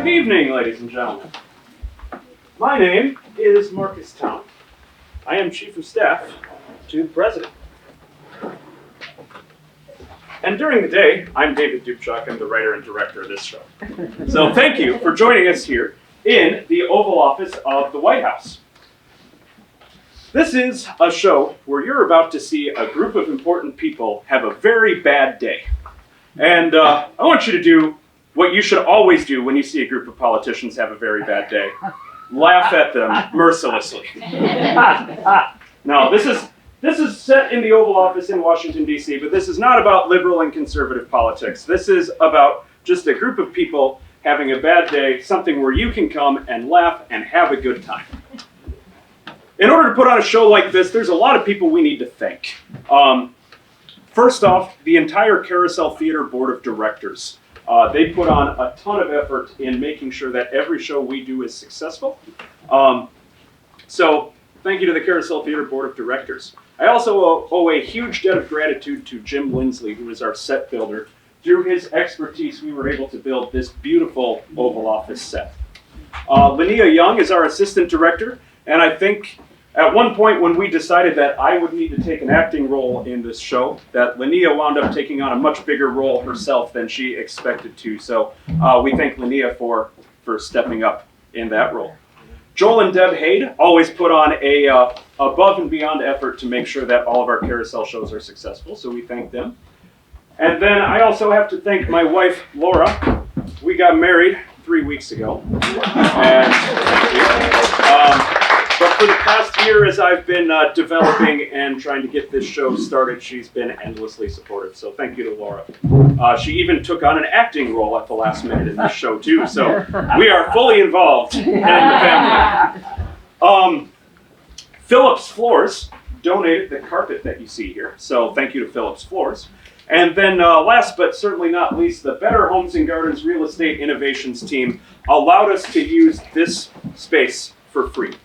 Good evening, ladies and gentlemen. My name is Marcus Town. I am Chief of Staff to the President. And during the day, I'm David Dubchuk. I'm the writer and director of this show. So thank you for joining us here in the Oval Office of the White House. This is a show where you're about to see a group of important people have a very bad day. And I want you to do what you should always do when you see a group of politicians have a very bad day. Laugh at them mercilessly. Now, this is set in the Oval Office in Washington, D.C., but this is not about liberal and conservative politics. This is about just a group of people having a bad day, something where you can come and laugh and have a good time. In order to put on a show like this, there's a lot of people we need to thank. First off, the entire Carousel Theater Board of Directors. They put on a ton of effort in making sure that every show we do is successful. So thank you to the Carousel Theater Board of Directors. I also owe a huge debt of gratitude to Jim Lindsley, who is our set builder. Through his expertise, we were able to build this beautiful Oval Office set. Linnea Young is our assistant director, and I think at one point when we decided that I would need to take an acting role in this show, that Linnea wound up taking on a much bigger role herself than she expected to. So we thank Linnea for stepping up in that role. Joel and Deb Haid always put on a above and beyond effort to make sure that all of our Carousel shows are successful, so we thank them. And then I also have to thank my wife, Laura. We got married 3 weeks ago. But for the past year, as I've been developing and trying to get this show started, she's been endlessly supportive. So thank you to Laura. She even took on an acting role at the last minute in this show, too. So we are fully involved in the family. Phillips Floors donated the carpet that you see here. So thank you to Phillips Floors. And then last but certainly not least, the Better Homes and Gardens Real Estate Innovations team allowed us to use this space for free.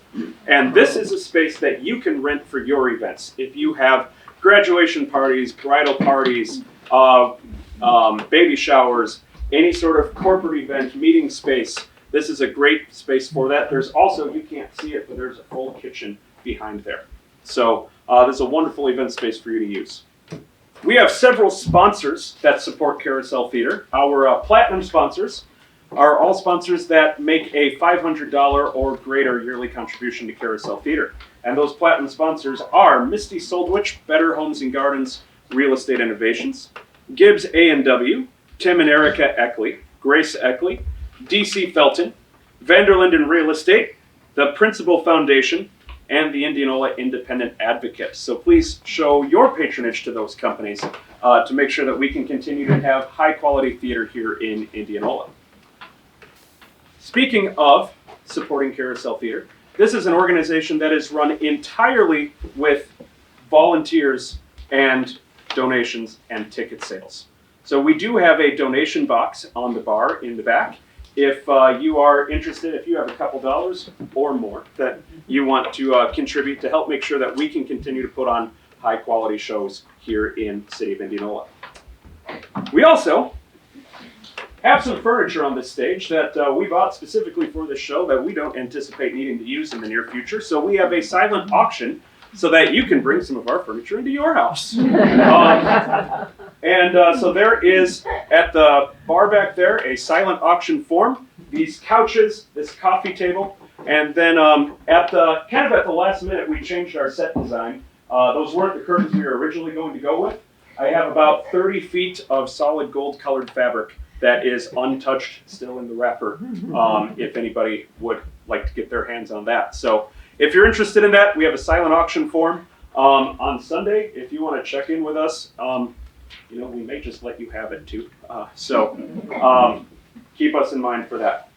And this is a space that you can rent for your events. If you have graduation parties, bridal parties, baby showers, any sort of corporate event, meeting space, this is a great space for that. There's also, you can't see it, but there's a full kitchen behind there. So this is a wonderful event space for you to use. We have several sponsors that support Carousel Theater. Our platinum sponsors are all sponsors that make a $500 or greater yearly contribution to Carousel Theater. And those platinum sponsors are Misty Soldwich, Better Homes and Gardens Real Estate Innovations, Gibbs A&W, Tim and Erica Eckley, Grace Eckley, DC Felton, Vanderlinden Real Estate, the Principal Foundation, and the Indianola Independent Advocate. So please show your patronage to those companies to make sure that we can continue to have high quality theater here in Indianola. Speaking of supporting Carousel Theater, this is an organization that is run entirely with volunteers and donations and ticket sales. So we do have a donation box on the bar in the back. If you are interested, if you have a couple dollars or more that you want to contribute to help make sure that we can continue to put on high quality shows here in the city of Indianola. We also have some furniture on this stage that we bought specifically for this show that we don't anticipate needing to use in the near future. So we have a silent auction so that you can bring some of our furniture into your house. So there is, at the bar back there, a silent auction form, these couches, this coffee table, and then at the last minute we changed our set design. Those weren't the curtains we were originally going to go with. I have about 30 feet of solid gold colored fabric that is untouched, still in the wrapper, if anybody would like to get their hands on that. So if you're interested in that, we have a silent auction form on Sunday. If you want to check in with us, we may just let you have it too. So keep us in mind for that.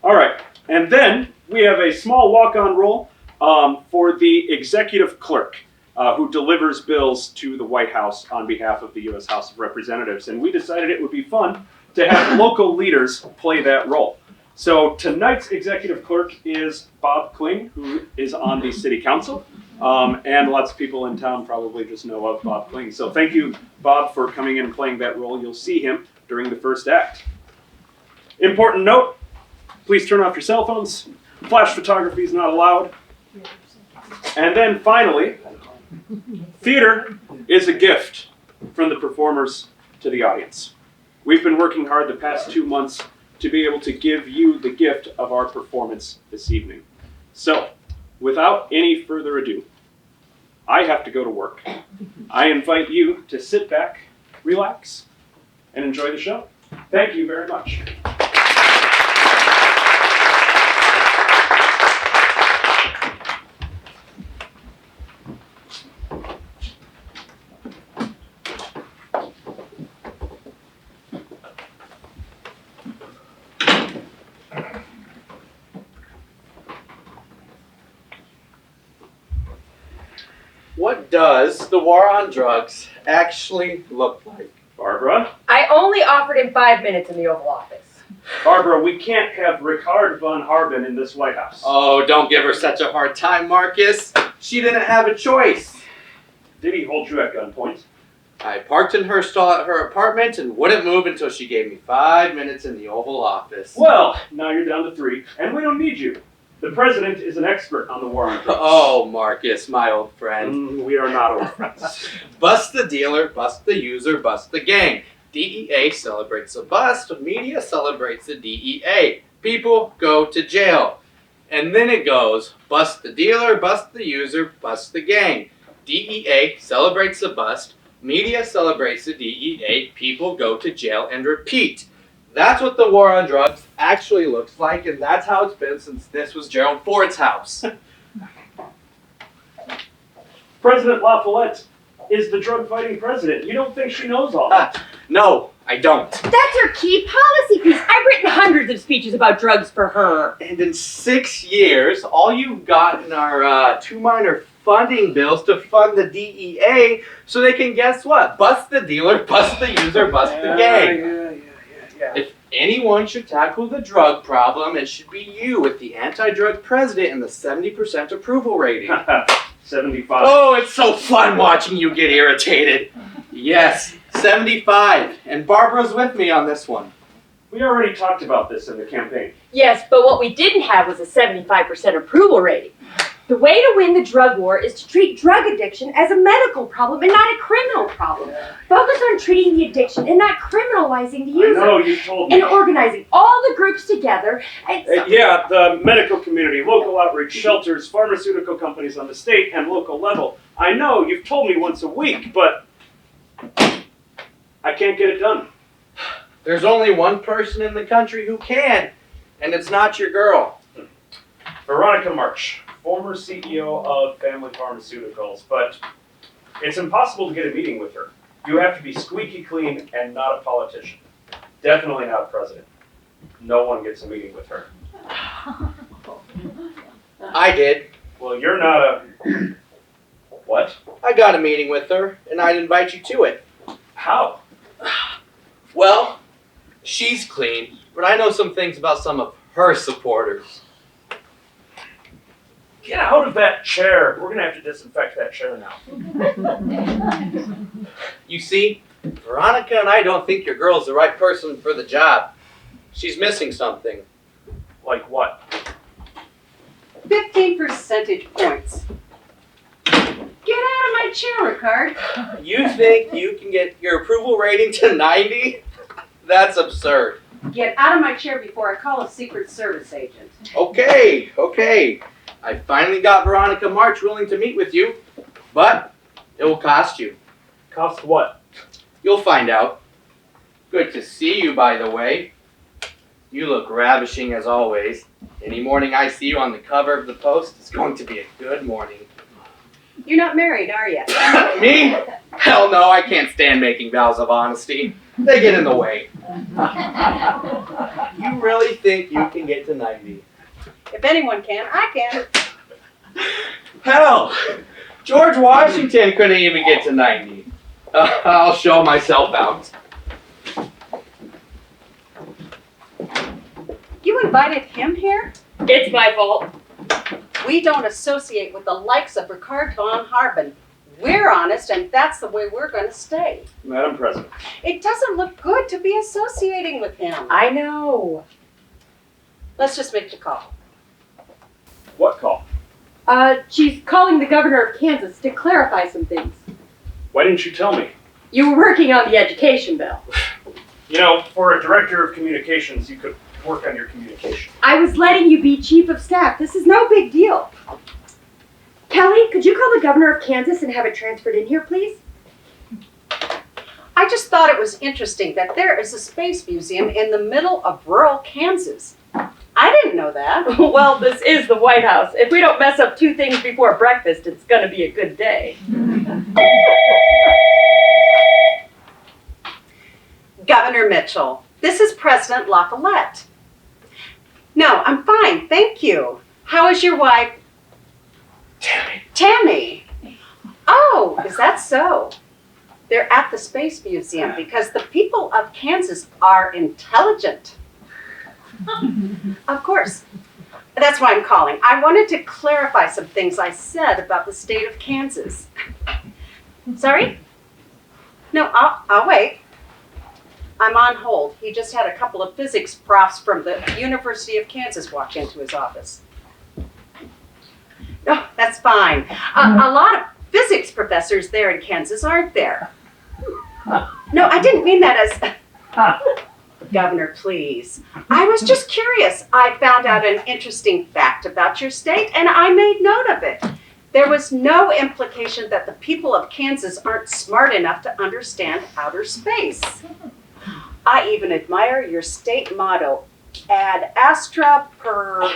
All right, and then we have a small walk-on role for the executive clerk who delivers bills to the White House on behalf of the U.S. House of Representatives. And we decided it would be fun to have local leaders play that role. So tonight's executive clerk is Bob Kling, who is on the city council. And lots of people in town probably just know of Bob Kling. So thank you, Bob, for coming in and playing that role. You'll see him during the first act. Important note, Please turn off your cell phones. Flash photography is not allowed. And then finally, theater is a gift from the performers to the audience. We've been working hard the past 2 months to be able to give you the gift of our performance this evening. So, without any further ado, I have to go to work. I invite you to sit back, relax, and enjoy the show. Thank you very much. What does the war on drugs actually look like? Barbara? I only offered him 5 minutes in the Oval Office. Barbara, we can't have Richard von Harbin in this White House. Oh, don't give her such a hard time, Marcus. She didn't have a choice. Did he hold you at gunpoint? I parked in her stall at her apartment and wouldn't move until she gave me 5 minutes in the Oval Office. Well, now you're down to 3, and we don't need you. The president is an expert on the war on drugs. Oh, Marcus, my old friend. We are not old friends. Bust the dealer, bust the user, bust the gang. DEA celebrates the bust, media celebrates the DEA. People go to jail. And then it goes, bust the dealer, bust the user, bust the gang. DEA celebrates the bust, media celebrates the DEA, people go to jail, and repeat. That's what the war on drugs actually looks like, and that's how it's been since this was Gerald Ford's house. President LaFollette is the drug-fighting president. You don't think she knows all that? No, I don't. That's her key policy piece. I've written hundreds of speeches about drugs for her. And in 6 years, all you've gotten are 2 minor funding bills to fund the DEA so they can, guess what? Bust the dealer, bust the user, bust the gang. Yeah. If anyone should tackle the drug problem, it should be you with the anti-drug president and the 70% approval rating. 75. Oh, it's so fun watching you get irritated. Yes, 75. And Barbara's with me on this one. We already talked about this in the campaign. Yes, but what we didn't have was a 75% approval rating. The way to win the drug war is to treat drug addiction as a medical problem and not a criminal problem. Focus on treating the addiction and not criminalizing the user. I know, you told me. And organizing all the groups together. And Yeah, the medical community, local outreach, shelters, pharmaceutical companies on the state and local level. I know, you've told me once a week, but I can't get it done. There's only one person in the country who can, and it's not your girl. Veronica March, former CEO of Family Pharmaceuticals, but it's impossible to get a meeting with her. You have to be squeaky clean and not a politician. Definitely not a president. No one gets a meeting with her. I did. Well, you're not a... What? I got a meeting with her, and I'd invite you to it. How? Well, she's clean, but I know some things about some of her supporters. Get out of that chair. We're gonna have to disinfect that chair now. You see, Veronica and I don't think your girl's the right person for the job. She's missing something. Like what? 15 percentage points. Get out of my chair, Ricard. You think you can get your approval rating to 90? That's absurd. Get out of my chair before I call a Secret Service agent. Okay. I finally got Veronica March willing to meet with you, but it will cost you. Cost what? You'll find out. Good to see you, by the way. You look ravishing as always. Any morning I see you on the cover of the Post is going to be a good morning. You're not married, are you? Me? Hell no, I can't stand making vows of honesty. They get in the way. You really think you can get to 90? If anyone can, I can. Hell, George Washington couldn't even get to 90. I'll show myself out. You invited him here? it's my fault. We don't associate with the likes of Ricard von Harbin. We're honest, and that's the way we're going to stay. Madam President. It doesn't look good to be associating with him. I know. Let's just make the call. What call? She's calling the governor of Kansas to clarify some things. Why didn't you tell me? You were working on the education bill. You know, for a director of communications, you could work on your communication. I was letting you be chief of staff. This is no big deal. Kelly, could you call the governor of Kansas and have it transferred in here, please? I just thought it was interesting that there is a space museum in the middle of rural Kansas. I didn't know that. Well, this is the White House. If we don't mess up two things before breakfast, it's going to be a good day. Governor Mitchell, this is President LaFollette. No, I'm fine, thank you. How is your wife? Tammy. Oh, is that so? They're at the Space Museum because the people of Kansas are intelligent. Of course. That's why I'm calling. I wanted to clarify some things I said about the state of Kansas. Sorry? No, I'll wait. I'm on hold. He just had a couple of physics profs from the University of Kansas walk into his office. No, that's fine. A lot of physics professors there in Kansas aren't there. No, I didn't mean that as... Governor, please. I was just curious. I found out an interesting fact about your state, and I made note of it. There was no implication that the people of Kansas aren't smart enough to understand outer space. I even admire your state motto, ad astra per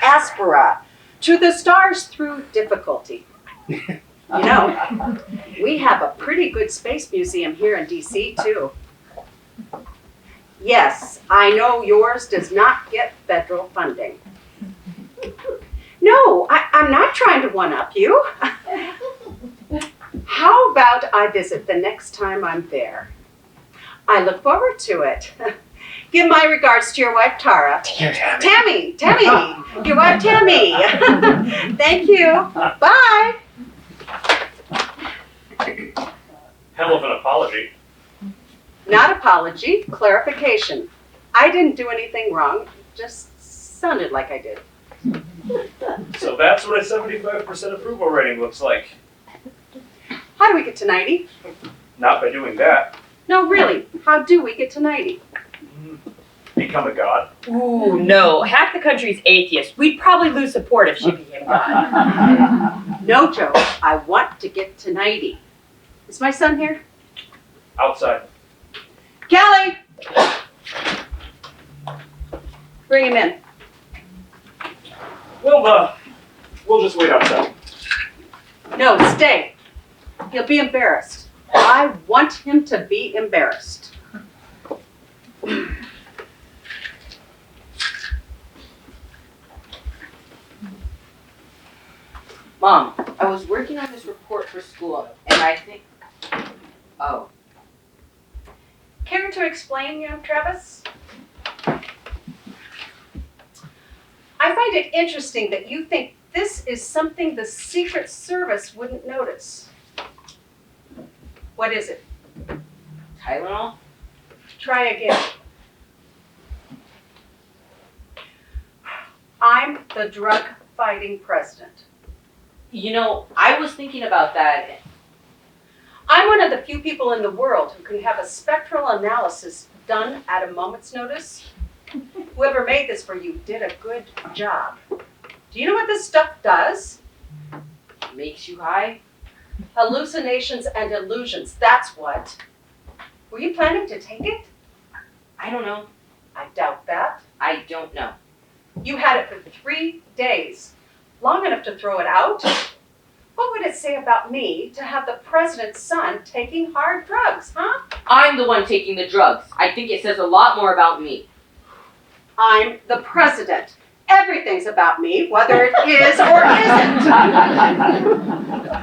aspera, to the stars through difficulty. You know, we have a pretty good space museum here in DC, too. Yes, I know yours does not get federal funding. No, I'm not trying to one-up you. How about I visit the next time I'm there? I look forward to it. Give my regards to your wife, Tara. Tammy, your wife, Tammy. Thank you. Bye. Hell of an apology. Not apology, clarification. I didn't do anything wrong, just sounded like I did. So that's what a 75% approval rating looks like. How do we get to 90? Not by doing that. No, really, how do we get to 90? Become a god. Ooh, no. Half the country's atheist. We'd probably lose support if she became God. No, Joe, I want to get to 90. Is my son here? Outside. Kelly! Bring him in. We'll just wait outside. No, stay. He'll be embarrassed. I want him to be embarrassed. Mom, I was working on this report for school, and I think... Oh. Care to explain, young Travis? I find it interesting that you think this is something the Secret Service wouldn't notice. What is it? Tylenol? Try again. I'm the drug-fighting president. You know, I was thinking about that. I'm one of the few people in the world who can have a spectral analysis done at a moment's notice. Whoever made this for you did a good job. Do you know what this stuff does? Makes you high? Hallucinations and delusions, that's what. Were you planning to take it? I don't know. I doubt that. I don't know. You had it for 3 days. Long enough to throw it out? What would it say about me to have the president's son taking hard drugs, huh? I'm the one taking the drugs. I think it says a lot more about me. I'm the president. Everything's about me, whether it is or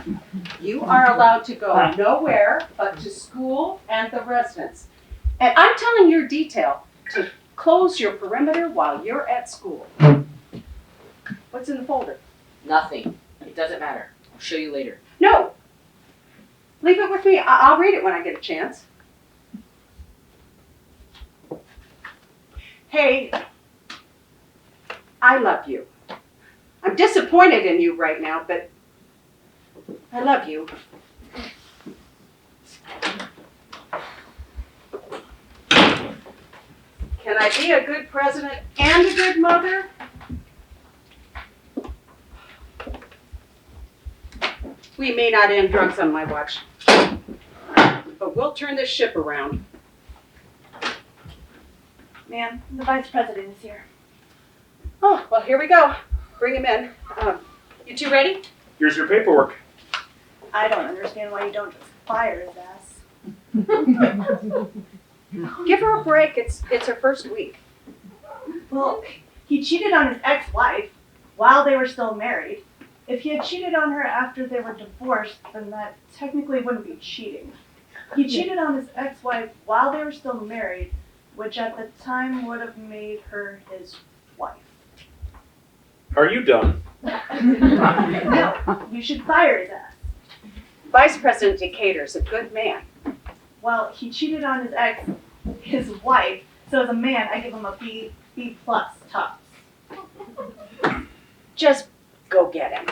isn't. You are allowed to go nowhere but to school and the residence. And I'm telling your detail to close your perimeter while you're at school. What's in the folder? Nothing. It doesn't matter. I'll show you later. No. Leave it with me. I'll read it when I get a chance. Hey, I love you. I'm disappointed in you right now, but I love you. Can I be a good president and a good mother? We may not end drugs on my watch, but we'll turn this ship around. Ma'am, the vice president is here. Oh, well, here we go. Bring him in. You two ready? Here's your paperwork. I don't understand why you don't just fire his ass. Give her a break. It's her first week. Well, he cheated on his ex-wife while they were still married. If he had cheated on her after they were divorced, then that technically wouldn't be cheating. He cheated on his ex-wife while they were still married, which at the time would have made her his wife. Are you done? No, you should fire his ass. Vice President Decatur's a good man. Well, he cheated on his wife, so as a man, I give him a B plus tops. Just go get him.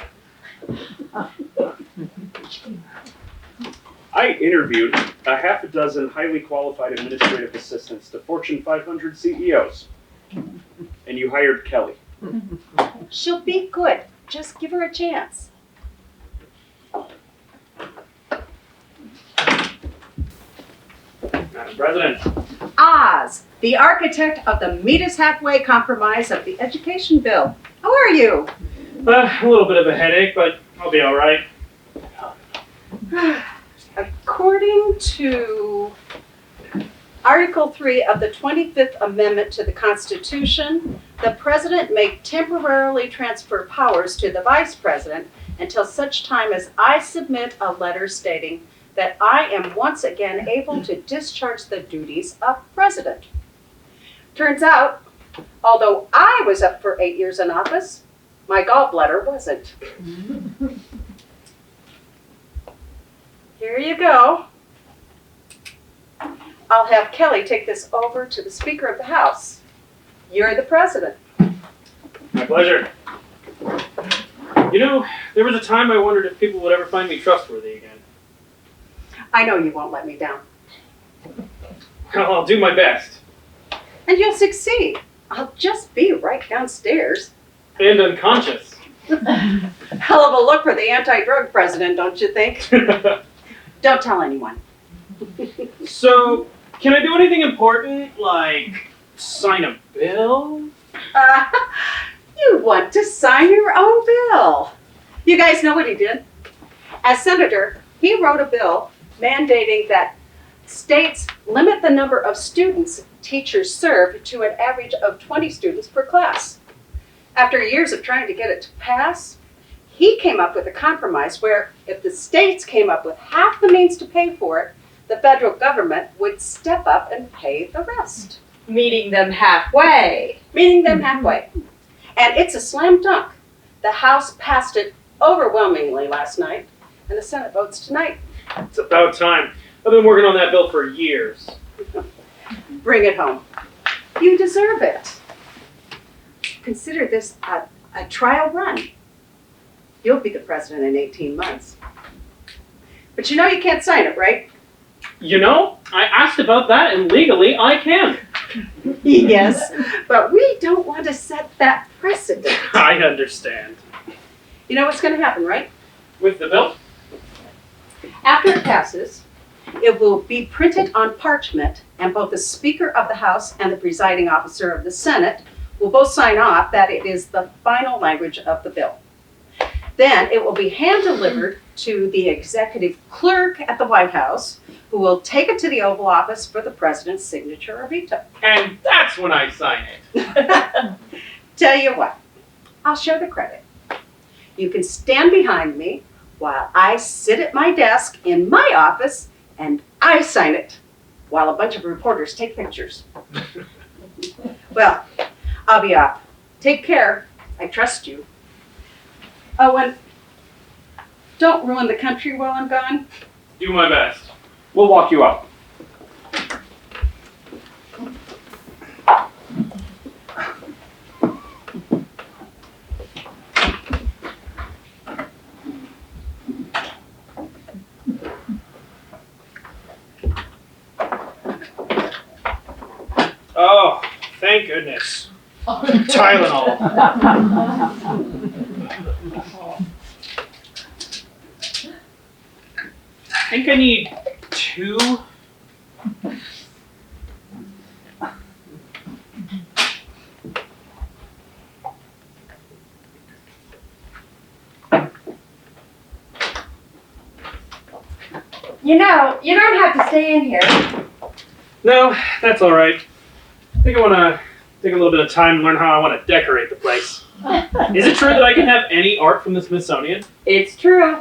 I interviewed a half a dozen highly qualified administrative assistants to Fortune 500 CEOs. And you hired Kelly. She'll be good. Just give her a chance. Madam President. Oz, the architect of the Meet Us Halfway Compromise of the Education Bill. How are you? A little bit of a headache, but I'll be all right. According to Article 3 of the 25th Amendment to the Constitution, the President may temporarily transfer powers to the Vice President until such time as I submit a letter stating that I am once again able to discharge the duties of President. Turns out, although I was up for 8 years in office, my gallbladder wasn't. Here you go. I'll have Kelly take this over to the Speaker of the House. You're the President. My pleasure. You know, there was a time I wondered if people would ever find me trustworthy again. I know you won't let me down. Well, I'll do my best. And you'll succeed. I'll just be right downstairs. And unconscious. Hell of a look for the anti-drug president, don't you think? Don't tell anyone. So, can I do anything important, like sign a bill? You want to sign your own bill. You guys know what he did? As senator, he wrote a bill mandating that states limit the number of students teachers serve to an average of 20 students per class. After years of trying to get it to pass, he came up with a compromise where if the states came up with half the means to pay for it, the federal government would step up and pay the rest. Meeting them halfway. Meeting them halfway. And it's a slam dunk. The House passed it overwhelmingly last night, and the Senate votes tonight. It's about time. I've been working on that bill for years. Bring it home. You deserve it. Consider this a trial run. You'll be the president in 18 months. But you know you can't sign it, right? You know, I asked about that, and legally I can. Yes, but we don't want to set that precedent. I understand. You know what's going to happen, right? With the bill? After it passes, it will be printed on parchment, and both the Speaker of the House and the presiding officer of the Senate will both sign off that it is the final language of the bill. Then it will be hand-delivered to the executive clerk at the White House, who will take it to the Oval Office for the president's signature or veto. And that's when I sign it. Tell you what, I'll share the credit. You can stand behind me while I sit at my desk in my office and I sign it while a bunch of reporters take pictures. Well, I'll be off. Take care. I trust you. Oh, and don't ruin the country while I'm gone. Do my best. We'll walk you out. Thank goodness. Tylenol. I think I need 2. You know, you don't have to stay in here. No, that's all right. I think I want to take a little bit of time and learn how I want to decorate the place. Is it true that I can have any art from the Smithsonian? It's true.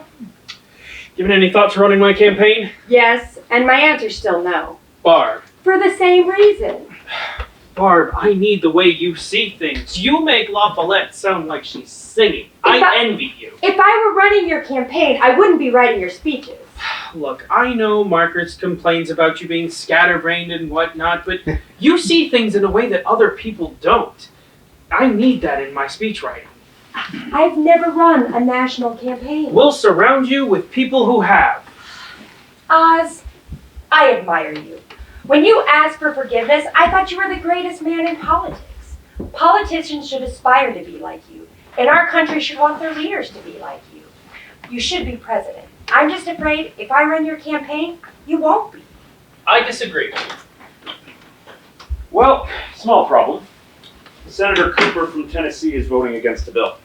Given any thought to running my campaign? Yes, and my answer's still no. Barb. For the same reason. Barb, I need the way you see things. You make La Follette sound like she's singing. I envy you. If I were running your campaign, I wouldn't be writing your speeches. Look, I know Margaret complains about you being scatterbrained and whatnot, but you see things in a way that other people don't. I need that in my speech writing. I've never run a national campaign. We'll surround you with people who have. Oz, I admire you. When you asked for forgiveness, I thought you were the greatest man in politics. Politicians should aspire to be like you, and our country should want their leaders to be like you. You should be president. I'm just afraid if I run your campaign, you won't be. I disagree. Well, small problem. Senator Cooper from Tennessee is voting against the bill.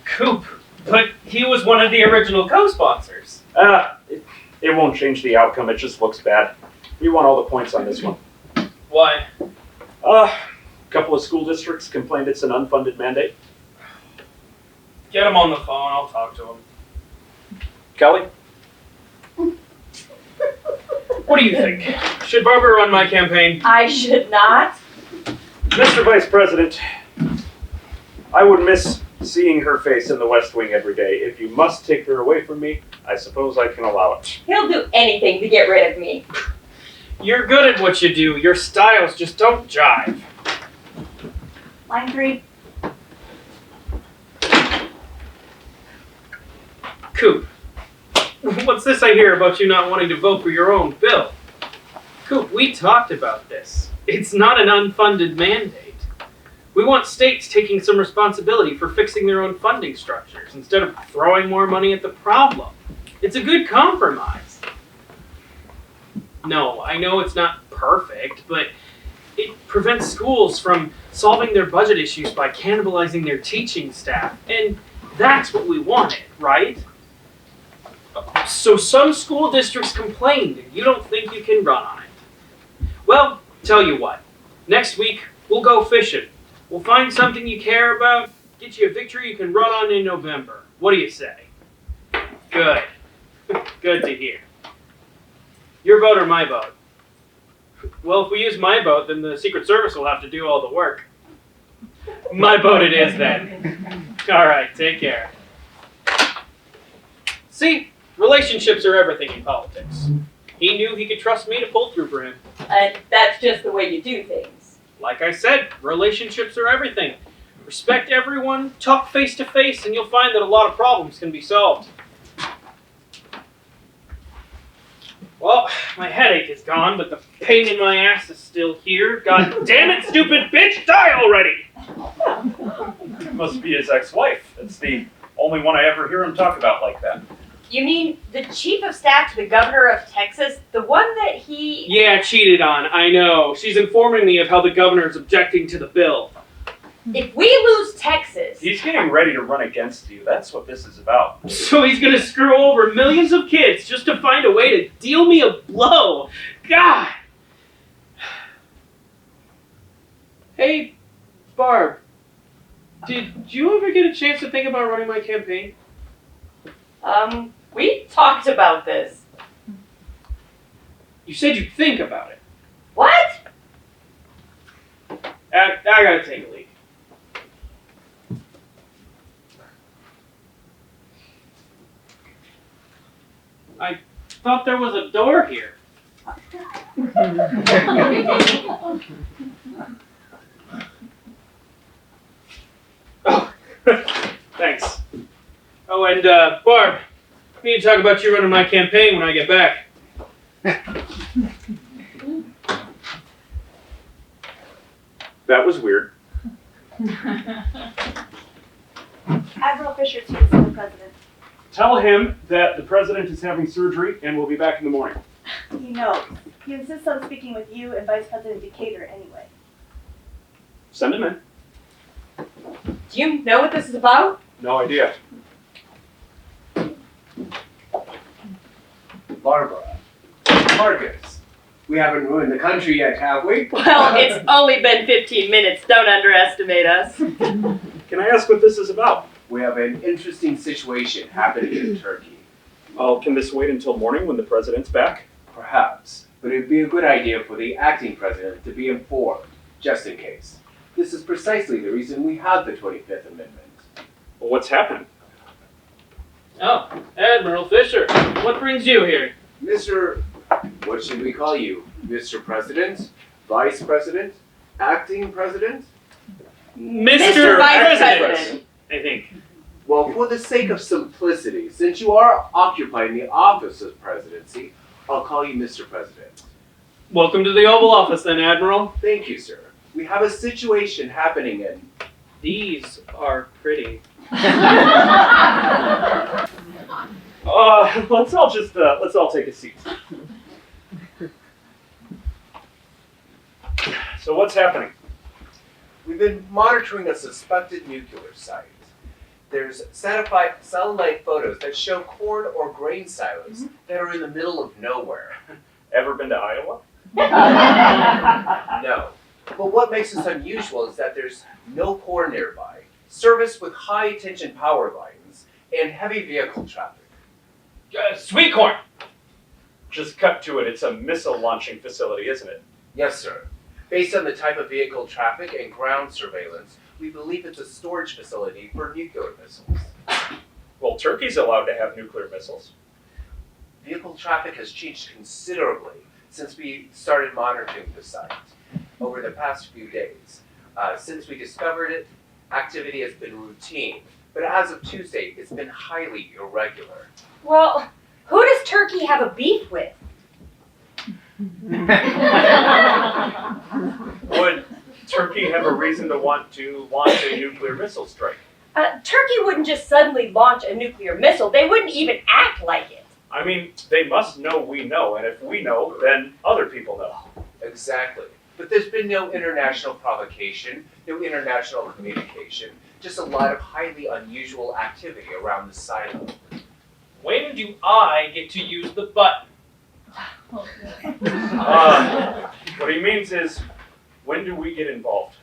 Coop, but he was one of the original co-sponsors. It won't change the outcome, it just looks bad. You won all the points on this one. Why? A couple of school districts complained it's an unfunded mandate. Get him on the phone, I'll talk to him. Kelly? What do you think? Should Barbara run my campaign? I should not. Mr. Vice President, I would miss seeing her face in the West Wing every day. If you must take her away from me, I suppose I can allow it. He'll do anything to get rid of me. You're good at what you do. Your styles just don't jive. Line 3. Coop, what's this I hear about you not wanting to vote for your own bill? Coop, we talked about this. It's not an unfunded mandate. We want states taking some responsibility for fixing their own funding structures instead of throwing more money at the problem. It's a good compromise. No, I know it's not perfect, but it prevents schools from solving their budget issues by cannibalizing their teaching staff. And that's what we wanted, right? So some school districts complained, and you don't think you can run on it. Well, tell you what. Next week, we'll go fishing. We'll find something you care about, get you a victory you can run on in November. What do you say? Good. Good to hear. Your vote or my vote? Well, if we use my vote, then the Secret Service will have to do all the work. My vote it is then. All right, take care. See, relationships are everything in politics. He knew he could trust me to pull through for him. And that's just the way you do things. Like I said, relationships are everything. Respect everyone, talk face to face, and you'll find that a lot of problems can be solved. Well, my headache is gone, but the pain in my ass is still here. God damn it, stupid bitch, die already! It must be his ex-wife. That's the only one I ever hear him talk about like that. You mean the chief of staff to the governor of Texas? The one that he... Yeah, cheated on, I know. She's informing me of how the governor is objecting to the bill. If we lose Texas... He's getting ready to run against you. That's what this is about. So he's gonna screw over millions of kids just to find a way to deal me a blow. God! Hey, Barb. Did you ever get a chance to think about running my campaign? We talked about this. You said you'd think about it. What? I gotta take a leak. I thought there was a door here. Oh, thanks. Oh, and Barb, we need to talk about you running my campaign when I get back. That was weird. Admiral Fisher to the president. Tell him that the president is having surgery and will be back in the morning. He knows. He insists on speaking with you and Vice President Decatur anyway. Send him in. Do you know what this is about? No idea. Barbara. Marcus. We haven't ruined the country yet, have we? Well, it's only been 15 minutes. Don't underestimate us. Can I ask what this is about? We have an interesting situation happening in Turkey. Well, can this wait until morning when the president's back? Perhaps, but it'd be a good idea for the acting president to be informed, just in case. This is precisely the reason we have the 25th Amendment. Well, what's happening? Oh, Admiral Fisher, what brings you here? Mr. What should we call you? Mr. President? Vice President? Acting President? Mr. Vice President. I think. Well, for the sake of simplicity, since you are occupying the office of presidency, I'll call you Mr. President. Welcome to the Oval Office then, Admiral. Thank you, sir. We have a situation happening in... These are pretty. Let's all take a seat. So what's happening? We've been monitoring a suspected nuclear site. There's satellite photos that show corn or grain silos that are in the middle of nowhere. Ever been to Iowa? No. But what makes this unusual is that there's no corn nearby, service with high tension power lines, and heavy vehicle traffic. Sweet corn! Just cut to it. It's a missile launching facility, isn't it? Yes, sir. Based on the type of vehicle traffic and ground surveillance, we believe it's a storage facility for nuclear missiles. Well, Turkey's allowed to have nuclear missiles. Vehicle traffic has changed considerably since we started monitoring the site over the past few days. Since we discovered it, activity has been routine, but as of Tuesday, it's been highly irregular. Well, who does Turkey have a beef with? Would Turkey have a reason to want to launch a nuclear missile strike? Turkey wouldn't just suddenly launch a nuclear missile. They wouldn't even act like it. I mean, they must know we know, and if we know, then other people know. Exactly. But there's been no international provocation, no international communication, just a lot of highly unusual activity around the silo. When do I get to use the button? What he means is, when do we get involved?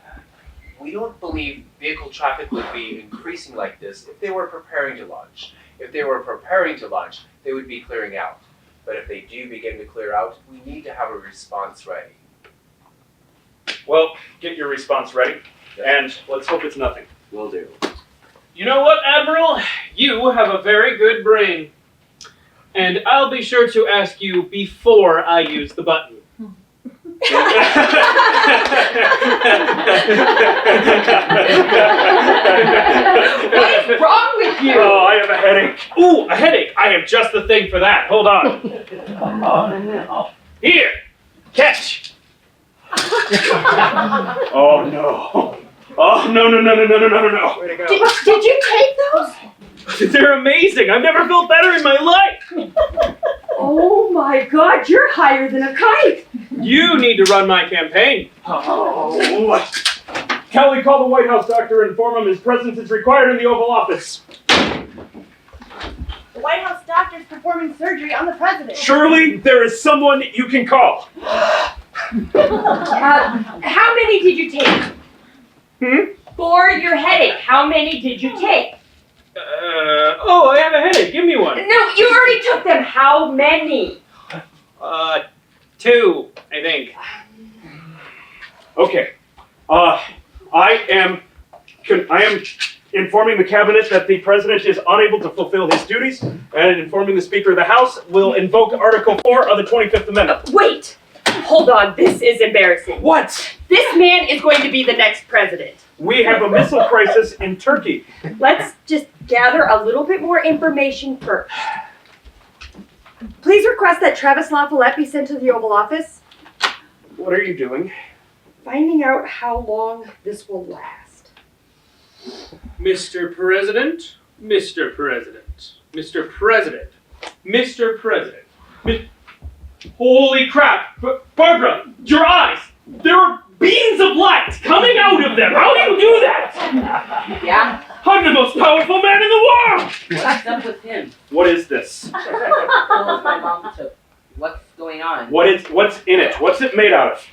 We don't believe vehicle traffic would be increasing like this if they were preparing to launch. If they were preparing to launch, they would be clearing out. But if they do begin to clear out, we need to have a response ready. Well, get your response ready, and let's hope it's nothing. Will do. You know what, Admiral? You have a very good brain. And I'll be sure to ask you before I use the button. What is wrong with you? Oh, I have a headache. Ooh, a headache. I have just the thing for that. Hold on. Here, catch. Oh no. Oh no. Way to go. Did you take those? They're amazing. I've never felt better in my life. Oh my God, you're higher than a kite. You need to run my campaign. Oh. Kelly, call the White House doctor and inform him his presence is required in the Oval Office. The White House doctor's performing surgery on the president. Surely there is someone you can call. How many did you take? For your headache, how many did you take? Oh, I have a headache. Give me one. No, you already took them. How many? 2, I think. Okay. I am informing the cabinet that the president is unable to fulfill his duties, and informing the Speaker of the House will invoke Article 4 of the 25th Amendment. Wait! Hold on, this is embarrassing. What? This man is going to be the next president. We have a missile crisis in Turkey. Let's just gather a little bit more information first. Please request that Travis LaFollette be sent to the Oval Office. What are you doing? finding out how long this will last. Mr. President, Mr. President, Mr. President, Mr. President. Holy crap! Barbara, your eyes! There are beams of light coming out of them! How do you do that? Yeah? I'm the most powerful man in the world! What's up with him? What is this? Pills my mom took. What's going on? What's in it? What's it made out of?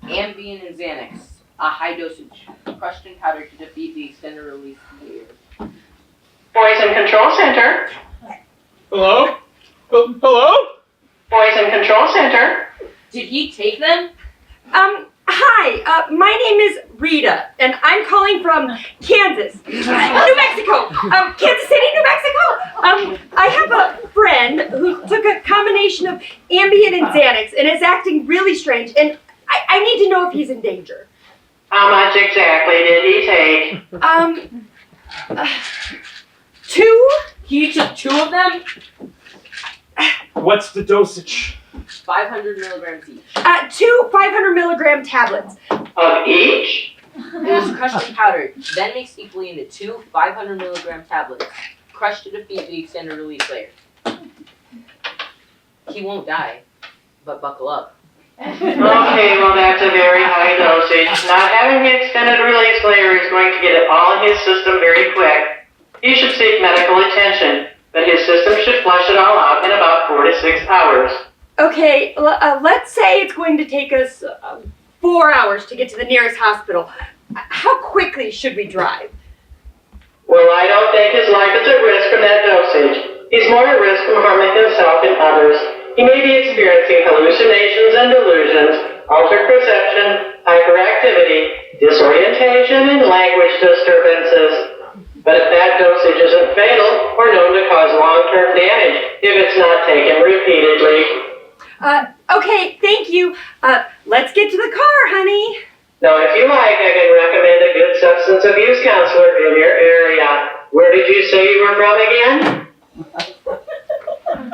Ambien and Xanax. A high dosage. Crushed in powder to defeat the extended release layer. Poison Control Center. Hello? Hello? Poison Control Center. Did he take them? Hi, my name is Rita, and I'm calling from Kansas, New Mexico, Kansas City, New Mexico. I have a friend who took a combination of Ambien and Xanax and is acting really strange, and I need to know if he's in danger. How much exactly did he take? 2? He took 2 of them? What's the dosage? 500 milligrams each. 2 500-milligram tablets. Of each? It was crushed in powder, then mixed equally into 2 500 milligram tablets, crushed to defeat the extended release layer. He won't die, but buckle up. Okay, well that's a very high dosage. Not having the extended release layer is going to get it all in his system very quick. He should seek medical attention, but his system should flush it all out in about 4 to 6 hours. Okay, let's say it's going to take us 4 hours to get to the nearest hospital. How quickly should we drive? Well, I don't think his life is at risk from that dosage. He's more at risk from harming himself and others. He may be experiencing hallucinations and delusions, altered perception, hyperactivity, disorientation, and language disturbances. But if that dosage isn't fatal or known to cause long-term damage if it's not taken repeatedly. Okay, thank you. Let's get to the car, honey. Now, if you like, I can recommend a good substance abuse counselor in your area. Where did you say you were from again?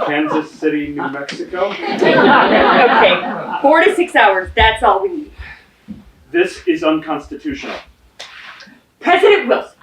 Kansas City, New Mexico. Okay, 4 to 6 hours, that's all we need. This is unconstitutional. President Wilson.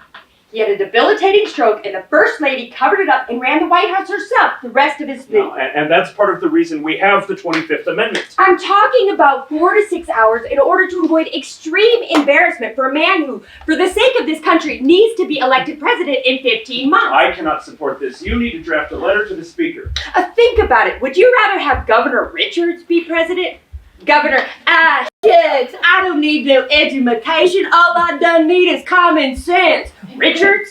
He had a debilitating stroke, and the First Lady covered it up and ran the White House herself the rest of his visit. No, and that's part of the reason we have the 25th Amendment. I'm talking about 4 to 6 hours in order to avoid extreme embarrassment for a man who, for the sake of this country, needs to be elected president in 15 months. I cannot support this. You need to draft a letter to the Speaker. Think about it. Would you rather have Governor Richards be president? Governor, shucks, I don't need no education. All I done need is common sense. Richards?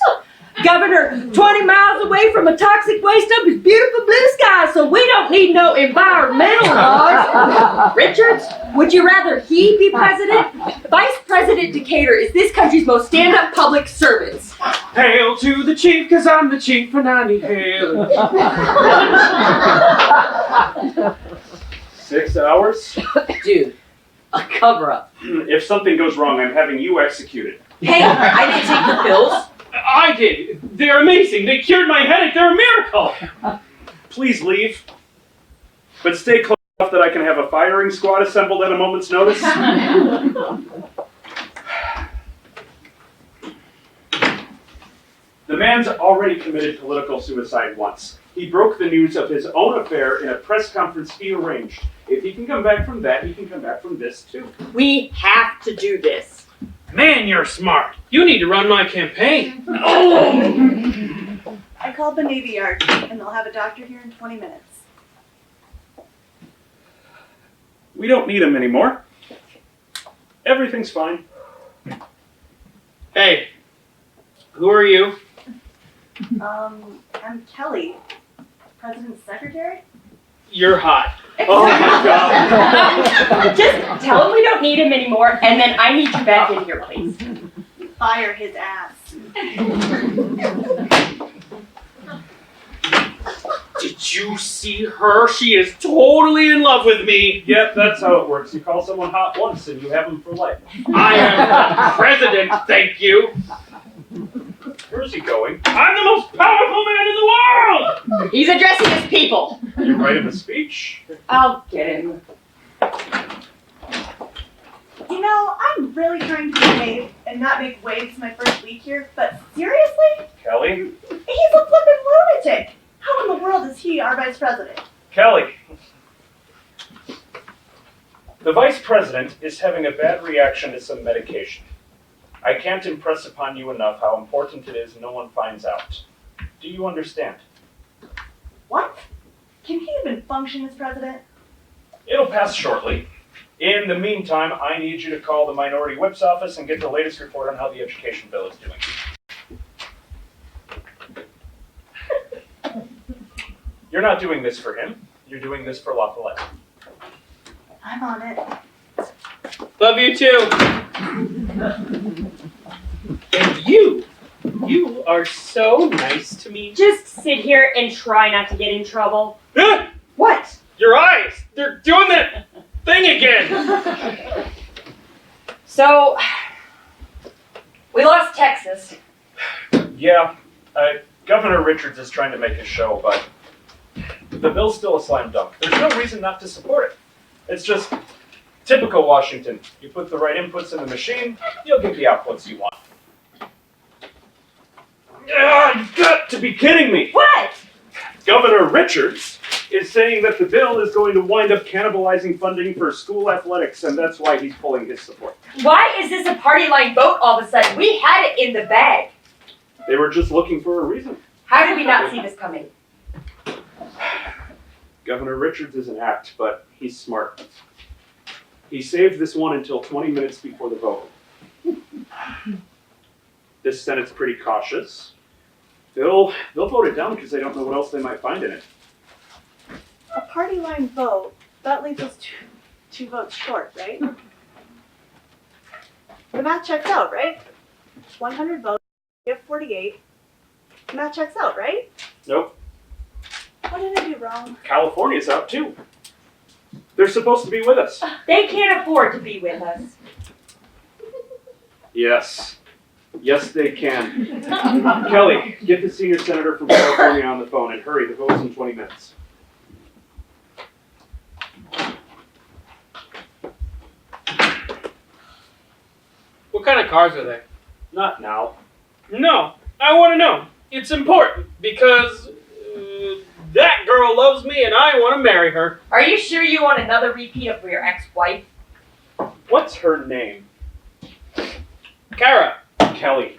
Governor, 20 miles away from a toxic waste dump is beautiful blue sky, so we don't need no environmental laws. Richards, would you rather he be president? Vice President Decatur is this country's most stand-up public servants. Hail to the chief, cause I'm the chief and I need hail. 6 hours? Dude, a cover-up. If something goes wrong, I'm having you executed. Hey, I didn't take the pills. I did. They're amazing. They cured my headache. They're a miracle. Please leave. But stay close enough that I can have a firing squad assembled at a moment's notice. The man's already committed political suicide once. He broke the news of his own affair in a press conference he arranged. If he can come back from that, he can come back from this too. We have to do this. Man, you're smart. You need to run my campaign. I called the Navy Yard, and they'll have a doctor here in 20 minutes. We don't need him anymore. Everything's fine. Hey, who are you? I'm Kelly, President's secretary. You're hot. Oh my God. Just tell him we don't need him anymore, and then I need you back in here, please. Fire his ass. Did you see her? She is totally in love with me. Yep, that's how it works. You call someone hot once and you have them for life. I am the president, thank you. Where's he going? I'm the most powerful man in the world. He's addressing his people. You write him a speech? I'll get him. You know, I really trying to behave and not make waves my first week here, but seriously? Kelly? He's a flippin' lunatic! How in the world is he our vice president? Kelly! The vice president is having a bad reaction to some medication. I can't impress upon you enough how important it is no one finds out. Do you understand? What? Can he even function as president? It'll pass shortly. In the meantime, I need you to call the Minority Whip's office and get the latest report on how the education bill is doing. You're not doing this for him. You're doing this for La Follette. I'm on it. Love you too. And you are so nice to me. Just sit here and try not to get in trouble. Ah, What? your eyes, they're doing that thing again. So, we lost Texas. Yeah, Governor Richards is trying to make a show, but the bill's still a slam dunk. There's no reason not to support it. It's just typical Washington. You put the right inputs in the machine, you'll get the outputs you want. You've got to be kidding me! What? Governor Richards is saying that the bill is going to wind up cannibalizing funding for school athletics, and that's why he's pulling his support. Why is this a party line vote all of a sudden? We had it in the bag. They were just looking for a reason. How did we not see this coming? Governor Richards is an act, but he's smart. He saved this one until 20 minutes before the vote. This Senate's pretty cautious. They'll vote it down because they don't know what else they might find in it. A party line vote, that leaves us two votes short, right? The math checks out, right? 100 votes, we have 48. The math checks out, right? Nope. What did I do wrong? California's out too. They're supposed to be with us. They can't afford to be with us. Yes. Yes, they can. Kelly, get the senior senator from California on the phone and hurry. The vote's in 20 minutes. What kind of cars are they? Not now. No, I want to know. It's important because that girl loves me and I want to marry her. Are you sure you want another repeat of your ex-wife? What's her name? Kara. Kelly.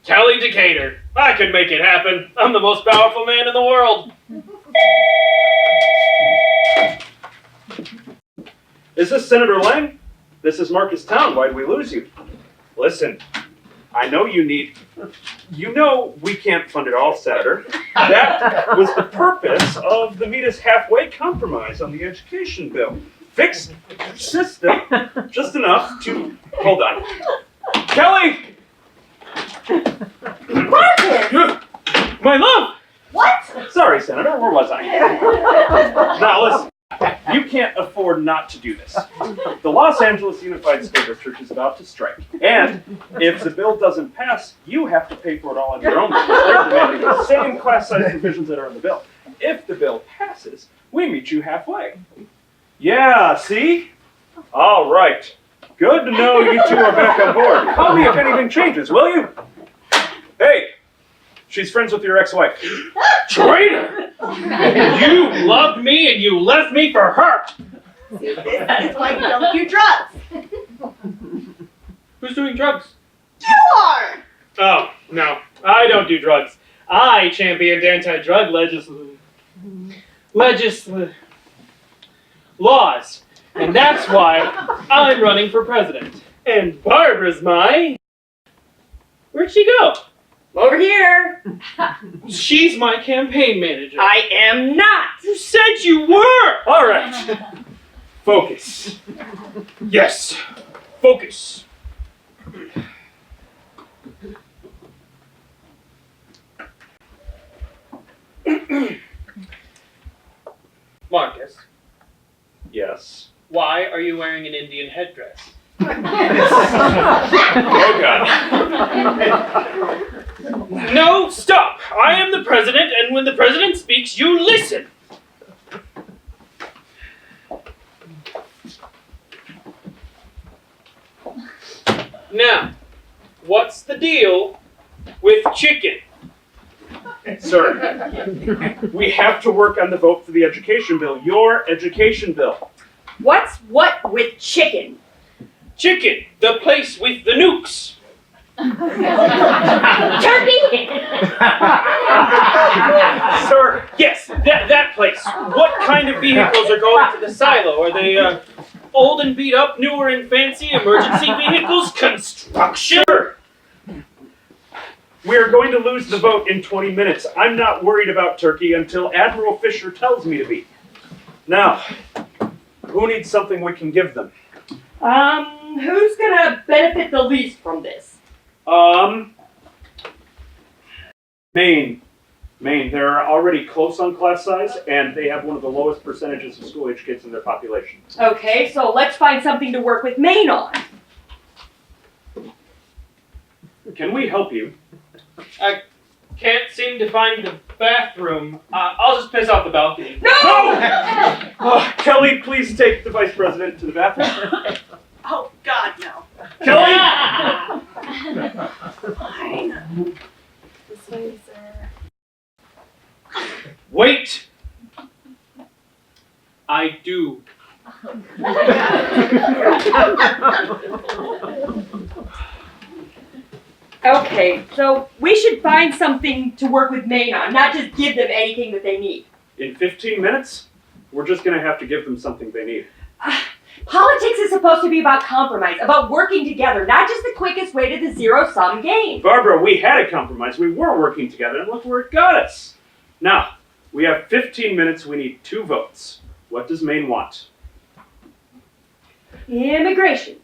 Kelly Decatur. I could make it happen. I'm the most powerful man in the world. Is this Senator Lang? This is Marcus Town. Why'd we lose you? Listen, I know you need... You know we can't fund it all, Senator. That was the purpose of the Meet Us Halfway compromise on the education bill. Fix the system just enough to... Hold on. Kelly! Marcus! My love! What? Sorry, Senator, where was I? Now listen, you can't afford not to do this. The Los Angeles Unified School District is about to strike. And if the bill doesn't pass, you have to pay for it all on your own because they're demanding the same class size provisions that are in the bill. If the bill passes, we meet you halfway. Yeah, see? All right. Good to know you two are back on board. Call me if anything changes, will you? Hey, she's friends with your ex-wife. Traitor! You loved me and you left me for her! This is why you don't do drugs. Who's doing drugs? You are! Oh, no. I don't do drugs. I championed anti-drug laws. And that's why I'm running for president. And Barbara's Where'd she go? Over here. She's my campaign manager. I am not. You said you were! All right. Focus. Yes. Focus. Marcus, Yes. why are you wearing an Indian headdress? Oh, God. No, stop! I am the president, and when the president speaks, you listen! Now, what's the deal with chicken? Sir, we have to work on the vote for the education bill. Your education bill. What's what with chicken? Chicken, the place with the nukes. Turkey? Sir, yes, that place. What kind of vehicles are going to the silo? Are they old and beat up, newer and fancy emergency vehicles? Construction? Sir, we are going to lose the vote in 20 minutes. I'm not worried about Turkey until Admiral Fisher tells me to be. Now, who needs something we can give them? Who's gonna benefit the least from this? Maine. They're already close on class size, and they have one of the lowest percentages of school-age kids in their population. Okay, so let's find something to work with Maine on. Can we help you? I can't seem to find the bathroom. I'll just piss off the balcony. No! Oh, Kelly, please take the vice president to the bathroom. Oh, God, no. Kelly! Fine. This way, sir. Wait! I do. Okay, so we should find something to work with Maine on, not just give them anything that they need. In 15 minutes, we're just going to have to give them something they need. Politics is supposed to be about compromise, about working together, not just the quickest way to the zero-sum game. Barbara, we had a compromise. We were working together, and look where it got us. Now, we have 15 minutes. We need 2 votes. What does Maine want? Immigration.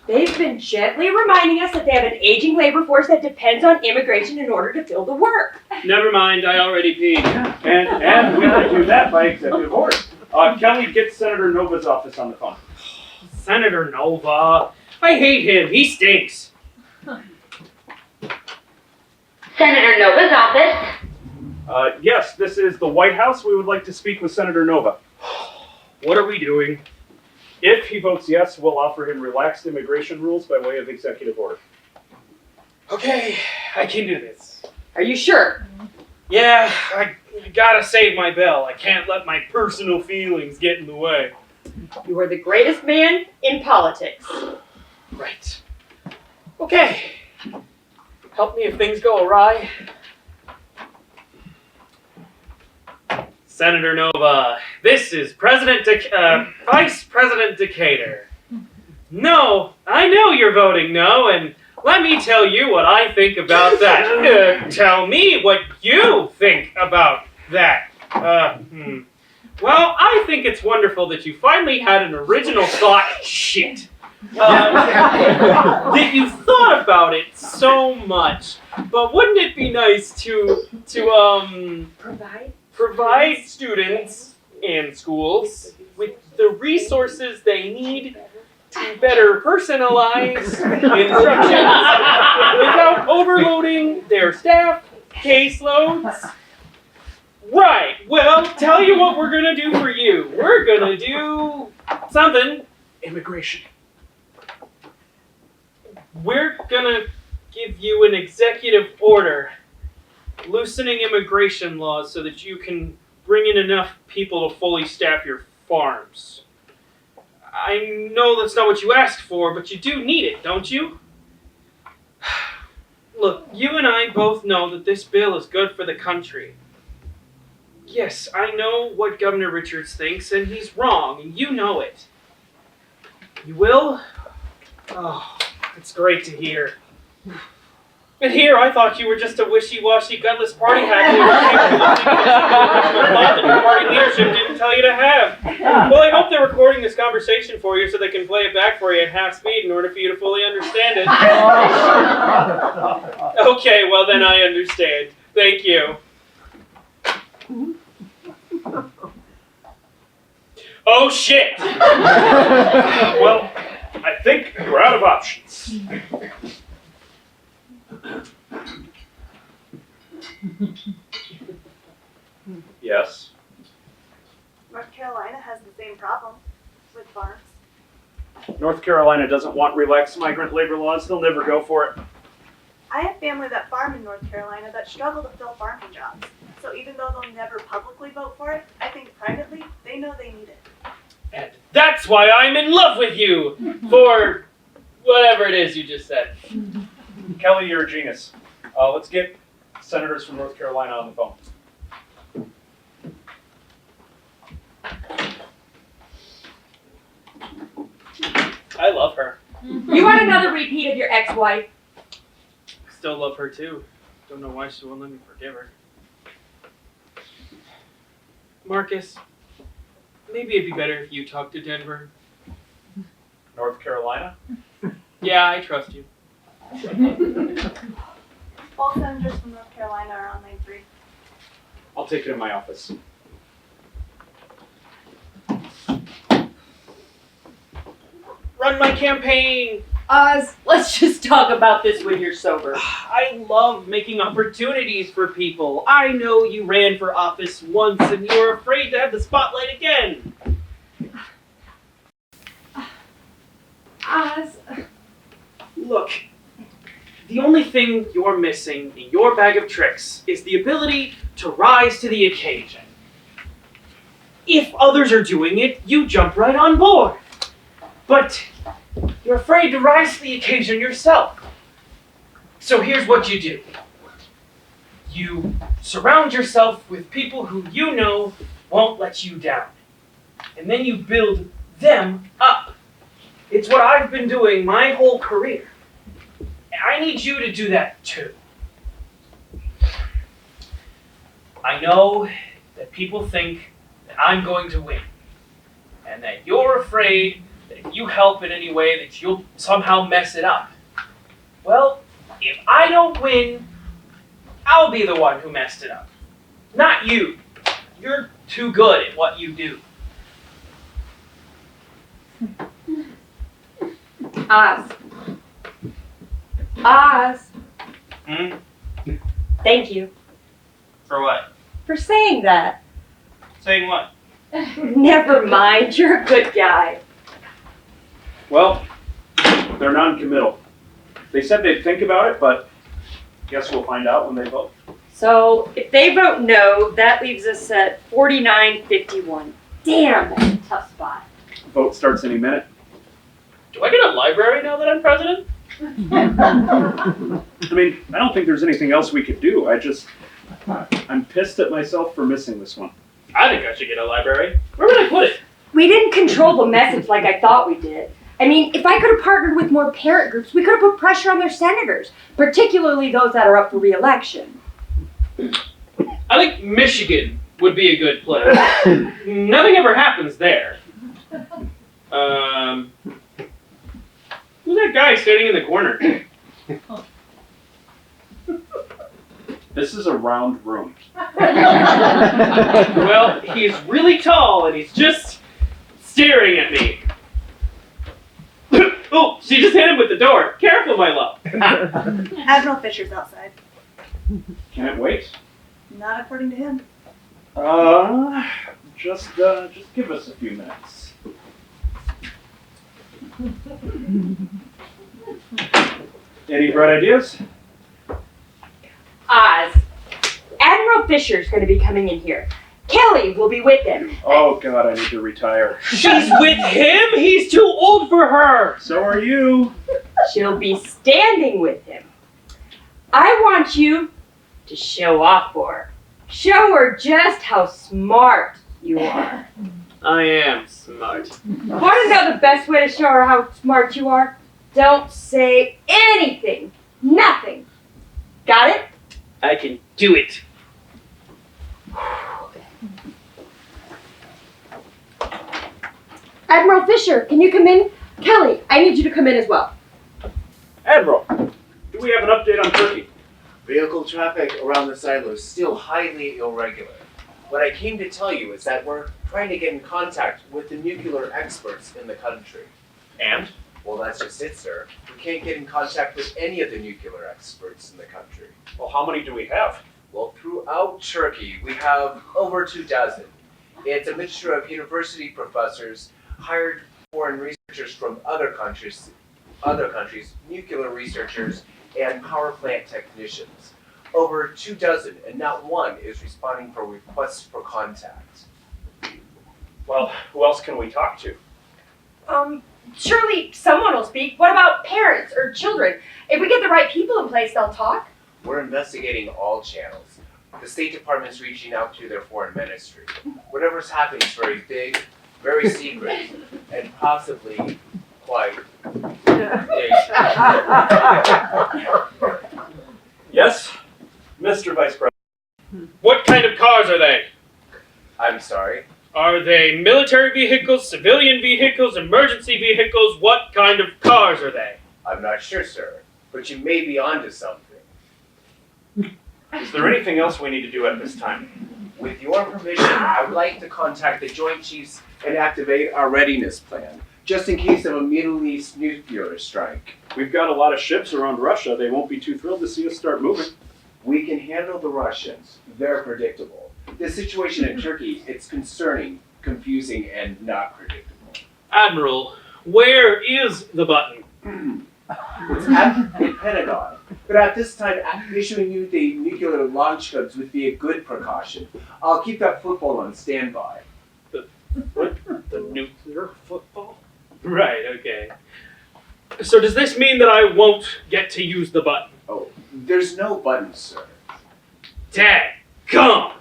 They've been gently reminding us that they have an aging labor force that depends on immigration in order to fill the work. Never mind, I already peed. And we can do that by executive order. Kelly, get Senator Nova's office on the phone. Senator Nova. I hate him. He stinks. Senator Nova's office. Yes, this is the White House. We would like to speak with Senator Nova. What are we doing? If he votes yes, we'll offer him relaxed immigration rules by way of executive order. Okay, I can do this. Are you sure? Yeah, I gotta save my bell. I can't let my personal feelings get in the way. You are the greatest man in politics. Right. Okay. Help me if things go awry. Senator Nova, this is Vice President Decatur. No, I know you're voting no, and let me tell you what I think about that. Tell me what you think about that. Well, I think it's wonderful that you finally had an original thought. Shit. That you thought about it so much. But wouldn't it be nice to provide students and schools with the resources they need to better personalize instructions without overloading their staff caseloads? Right, well, tell you what we're gonna do for you. We're gonna do something. Immigration. We're gonna give you an executive order loosening immigration laws so that you can bring in enough people to fully staff your farms. I know that's not what you asked for, but you do need it, don't you? Look, you and I both know that this bill is good for the country. Yes, I know what Governor Richards thinks, and he's wrong, and you know it. You will? Oh, it's great to hear. And here, I thought you were just a wishy-washy, gutless party hack that your party leadership didn't tell you to have. Well, I hope they're recording this conversation for you so they can play it back for you at half speed in order for you to fully understand it. Okay, well then I understand. Thank you. Oh shit! Well, I think we're out of options. Yes. North Carolina has the same problem with farms. North Carolina doesn't want relaxed migrant labor laws. They'll never go for it. I have family that farm in North Carolina that struggle to fill farming jobs. So even though they'll never publicly vote for it, I think privately they know they need it. And that's why I'm in love with you! For whatever it is you just said. Kelly, you're a genius. Let's get senators from North Carolina on the phone. I love her. You want another repeat of your ex-wife? Still love her too. Don't know why she won't let me forgive her. Marcus, maybe it'd be better if you talked to Denver. North Carolina? Yeah, I trust you. All senators from North Carolina are on line 3. I'll take it in my office. Run my campaign! Oz, let's just talk about this when you're sober. I love making opportunities for people. I know you ran for office once and you were afraid to have the spotlight again. Oz. Look, the only thing you're missing in your bag of tricks is the ability to rise to the occasion. If others are doing it, you jump right on board. But you're afraid to rise to the occasion yourself. So here's what you do. You surround yourself with people who you know won't let you down. And then you build them up. It's what I've been doing my whole career. I need you to do that too. I know that people think that I'm going to win. And that you're afraid that if you help in any way that you'll somehow mess it up. Well, if I don't win, I'll be the one who messed it up. Not you. You're too good at what you do. Oz. Oz. Hmm? Thank you For what? for saying that. Saying what? Never mind, you're a good guy. Well, they're non-committal. They said they'd think about it, but guess we'll find out when they vote. So if they vote no, that leaves us at 49-51. Damn, that's a tough spot. Vote starts any minute. Do I get a library now that I'm president? I mean, I don't think there's anything else we could do. I'm pissed at myself for missing this one. I think I should get a library. Where would I put it? We didn't control the message like I thought we did. I mean, if I could have partnered with more parent groups, we could have put pressure on their senators, particularly those that are up for re-election. I think Michigan would be a good place. Nothing ever happens there. Who's that guy standing in the corner? This is a round room. Well, he's really tall and he's just staring at me. Oh, she just hit him with the door. Careful, my love. Admiral Fisher's outside. Can't wait. Not according to him. Just give us a few minutes. Any bright ideas? Oz. Admiral Fisher's going to be coming in here. Kelly will be with him. Oh God, I need to retire. She's with him? He's too old for her. So are you. She'll be standing with him. I want you to show off for her. Show her just how smart you are. I am smart. Want to know the best way to show her how smart you are? Don't say anything. Nothing. Got it? I can do it. Admiral Fisher, can you come in? Kelly, I need you to come in as well. Admiral, do we have an update on Turkey? Vehicle traffic around the silo is still highly irregular. What I came to tell you is that we're trying to get in contact with the nuclear experts in the country. And? Well, that's just it, sir. We can't get in contact with any of the nuclear experts in the country. Well, how many do we have? Well, throughout Turkey, we have over 2 dozen. It's a mixture of university professors, hired foreign research researchers from other countries, nuclear researchers, and power plant technicians. Over 24, and not one is responding for requests for contact. Well, who else can we talk to? Surely someone will speak. What about parents or children? If we get the right people in place, they'll talk. We're investigating all channels. The State Department's reaching out to their foreign ministry. Whatever's happening is very big, very secret, and possibly quite big. Yes, Mr. Vice President. What kind of cars are they? I'm sorry. Are they military vehicles, civilian vehicles, emergency vehicles? What kind of cars are they? I'm not sure, sir, but you may be onto something. Is there anything else we need to do at this time? With your permission, I would like to contact the Joint Chiefs and activate our readiness plan, just in case of a Middle East nuclear strike. We've got a lot of ships around Russia. They won't be too thrilled to see us start moving. We can handle the Russians. They're predictable. The situation in Turkey, it's concerning, confusing, and not predictable. Admiral, where is the button? It's at the Pentagon. But at this time, issuing you the nuclear launch codes would be a good precaution. I'll keep that football on standby. What? The nuclear football? Right, okay. So does this mean that I won't get to use the button? Oh, there's no button, sir. Dadgum!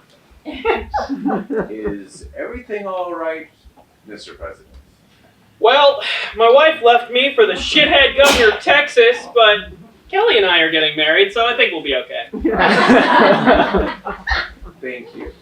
Is everything all right, Mr. President? Well, my wife left me for the shithead governor of Texas, but Kelly and I are getting married, so I think we'll be okay. Thank you.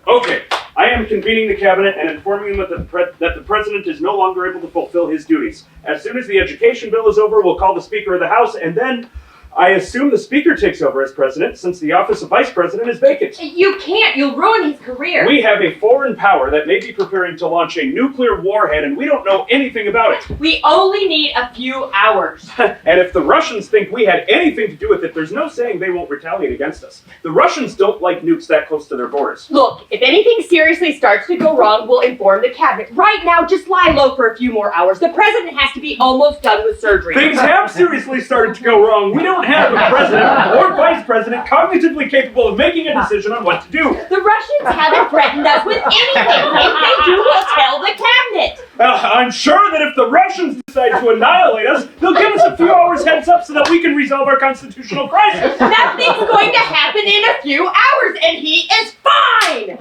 Okay, I am convening the cabinet and informing them that the president is no longer able to fulfill his duties. As soon as the education bill is over, we'll call the Speaker of the House, and then I assume the Speaker takes over as president, since the office of Vice President is vacant. You can't. You'll ruin his career. We have a foreign power that may be preparing to launch a nuclear warhead, and we don't know anything about it. We only need a few hours. And if the Russians think we had anything to do with it, there's no saying they won't retaliate against us. The Russians don't like nukes that close to their borders. Look, if anything seriously starts to go wrong, we'll inform the cabinet. Right now, just lie low for a few more hours. The president has to be almost done with surgery. Things have seriously started to go wrong. We don't have a president or vice president cognitively capable of making a decision on what to do. The Russians haven't threatened us with anything. If they do, we'll tell the cabinet. I'm sure that if the Russians decide to annihilate us, they'll give us a few hours heads up so that we can resolve our constitutional crisis. Nothing's going to happen in a few hours, and he is fine.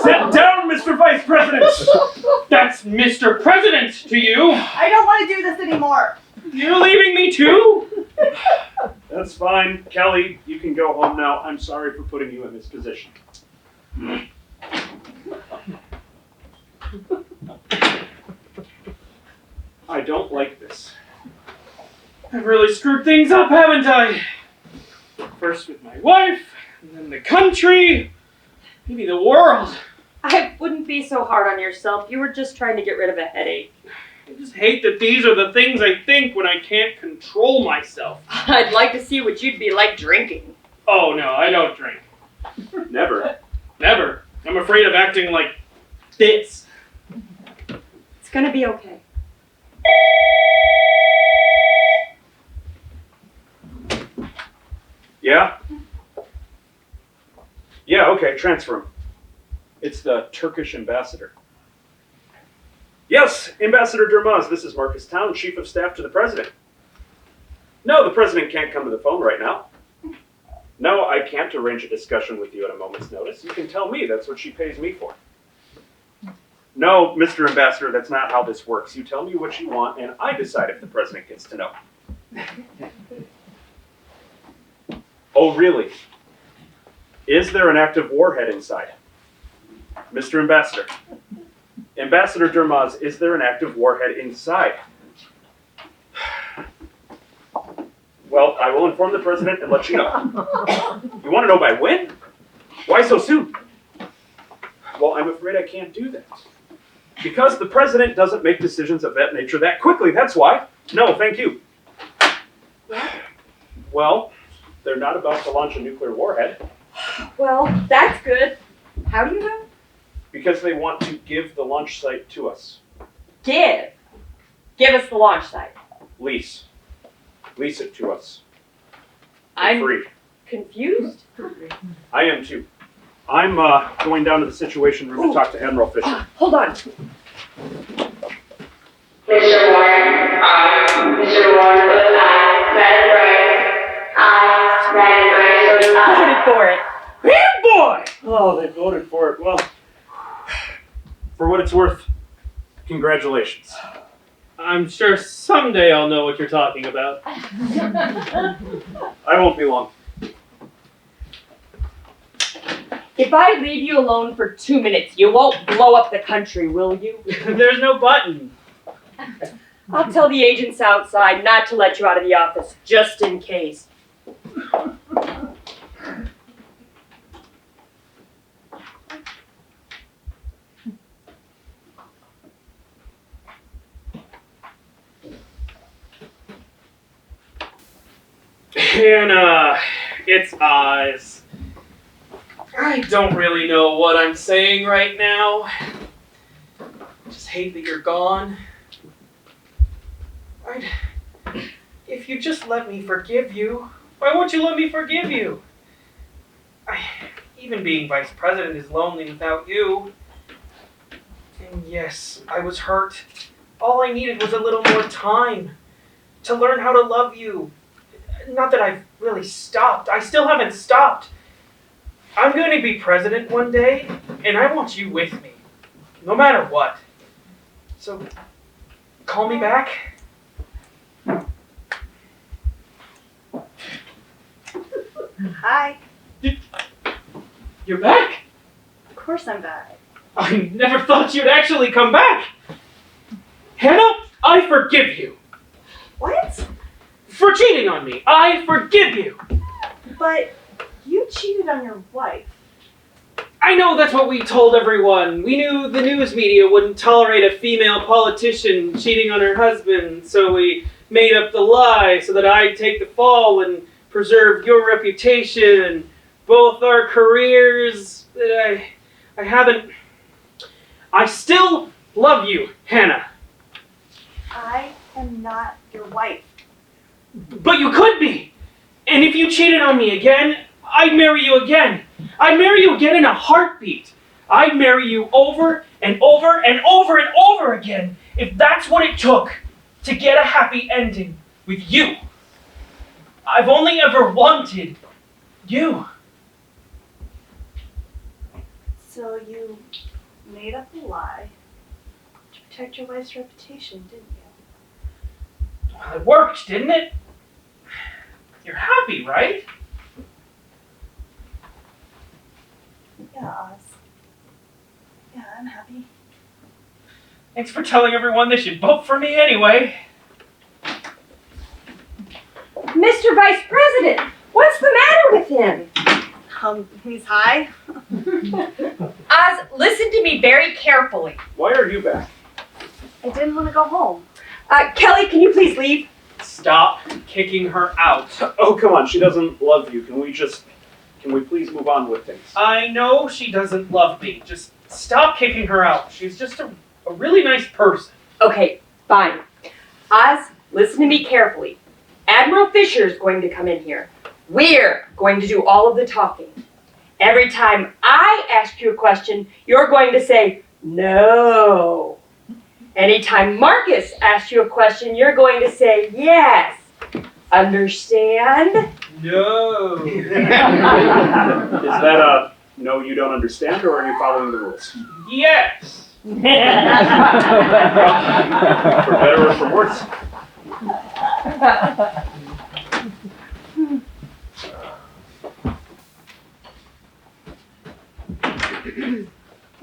Sit down, Mr. Vice President. That's Mr. President to you. I don't want to do this anymore. You're leaving me too? That's fine. Kelly, you can go home now. I'm sorry for putting you in this position. I don't like this. I've really screwed things up, haven't I? First with my wife, and then the country, maybe the world. I wouldn't be so hard on yourself. You were just trying to get rid of a headache. I just hate that these are the things I think when I can't control myself. I'd like to see what you'd be like drinking. Oh no, I don't drink. Never. Never. I'm afraid of acting like this. It's gonna be okay. Yeah? Yeah, okay, transfer him. It's the Turkish ambassador. Yes, Ambassador Durmaz, this is Marcus Town, Chief of Staff to the President. No, the President can't come to the phone right now. No, I can't arrange a discussion with you at a moment's notice. You can tell me, that's what she pays me for. No, Mr. Ambassador, that's not how this works. You tell me what you want, and I decide if the President gets to know. Oh, really? Is there an active warhead inside? Mr. Ambassador. Ambassador Durmaz, is there an active warhead inside? Well, I will inform the President and let you know. You want to know by when? Why so soon? Well, I'm afraid I can't do that. Because the President doesn't make decisions of that nature that quickly, that's why. No, thank you. Well, they're not about to launch a nuclear warhead. Well, that's good. How do you know? Because they want to give the launch site to us. Give. Give us the launch site. Lease. Lease it to us. For I'm free. confused. I am too. I'm going down to the Situation Room to talk to Admiral Fisher. Hold on. Mr. Warren, aye. Mr. Warren votes aye. Madam Bright, aye. Madam Bright votes aye. Voted for it. Boy! Oh, they voted for it. Well, for what it's worth, congratulations. I'm sure someday I'll know what you're talking about. I won't be long. If I leave you alone for 2 minutes, you won't blow up the country, will you? There's no button. I'll tell the agents outside not to let you out of the office, just in case. Hannah, it's Oz. I don't really know what I'm saying right now. Just hate that you're gone. If you just let me forgive you, why won't you let me forgive you? Even being vice president is lonely without you. And yes, I was hurt. All I needed was a little more time to learn how to love you. Not that I've really stopped. I still haven't stopped. I'm going to be president one day, and I want you with me, no matter what. So, call me back. Hi. You're back? Of course I'm back. I never thought you'd actually come back. Hannah, I forgive you. What? For cheating on me. I forgive you. But you cheated on your wife. I know that's what we told everyone. We knew the news media wouldn't tolerate a female politician cheating on her husband, so we made up the lie so that I'd take the fall and preserve your reputation and both our careers. I still love you, Hannah. I am not your wife. But you could be. And if you cheated on me again, I'd marry you again. I'd marry you again in a heartbeat. I'd marry you over and over and over and over again if that's what it took to get a happy ending with you. I've only ever wanted you. So you made up a lie to protect your wife's reputation, didn't you? Well, it worked, didn't it? You're happy, right? Yeah, Oz. Yeah, I'm happy. Thanks for telling everyone they should vote for me anyway. Mr. Vice President, what's the matter with him? He's high. Oz, listen to me very carefully. Why are you back? I didn't want to go home. Kelly, can you please leave? Stop kicking her out. Oh, come on. She doesn't love you. Can we please move on with things? I know she doesn't love me. Just stop kicking her out. She's just a really nice person. Okay, fine. Oz, listen to me carefully. Admiral Fisher's going to come in here. We're going to do all of the talking. Every time I ask you a question, you're going to say, no. Anytime Marcus asks you a question, you're going to say, yes. Understand? No. Is that a no, you don't understand, or are you following the rules? Yes. For better or for worse?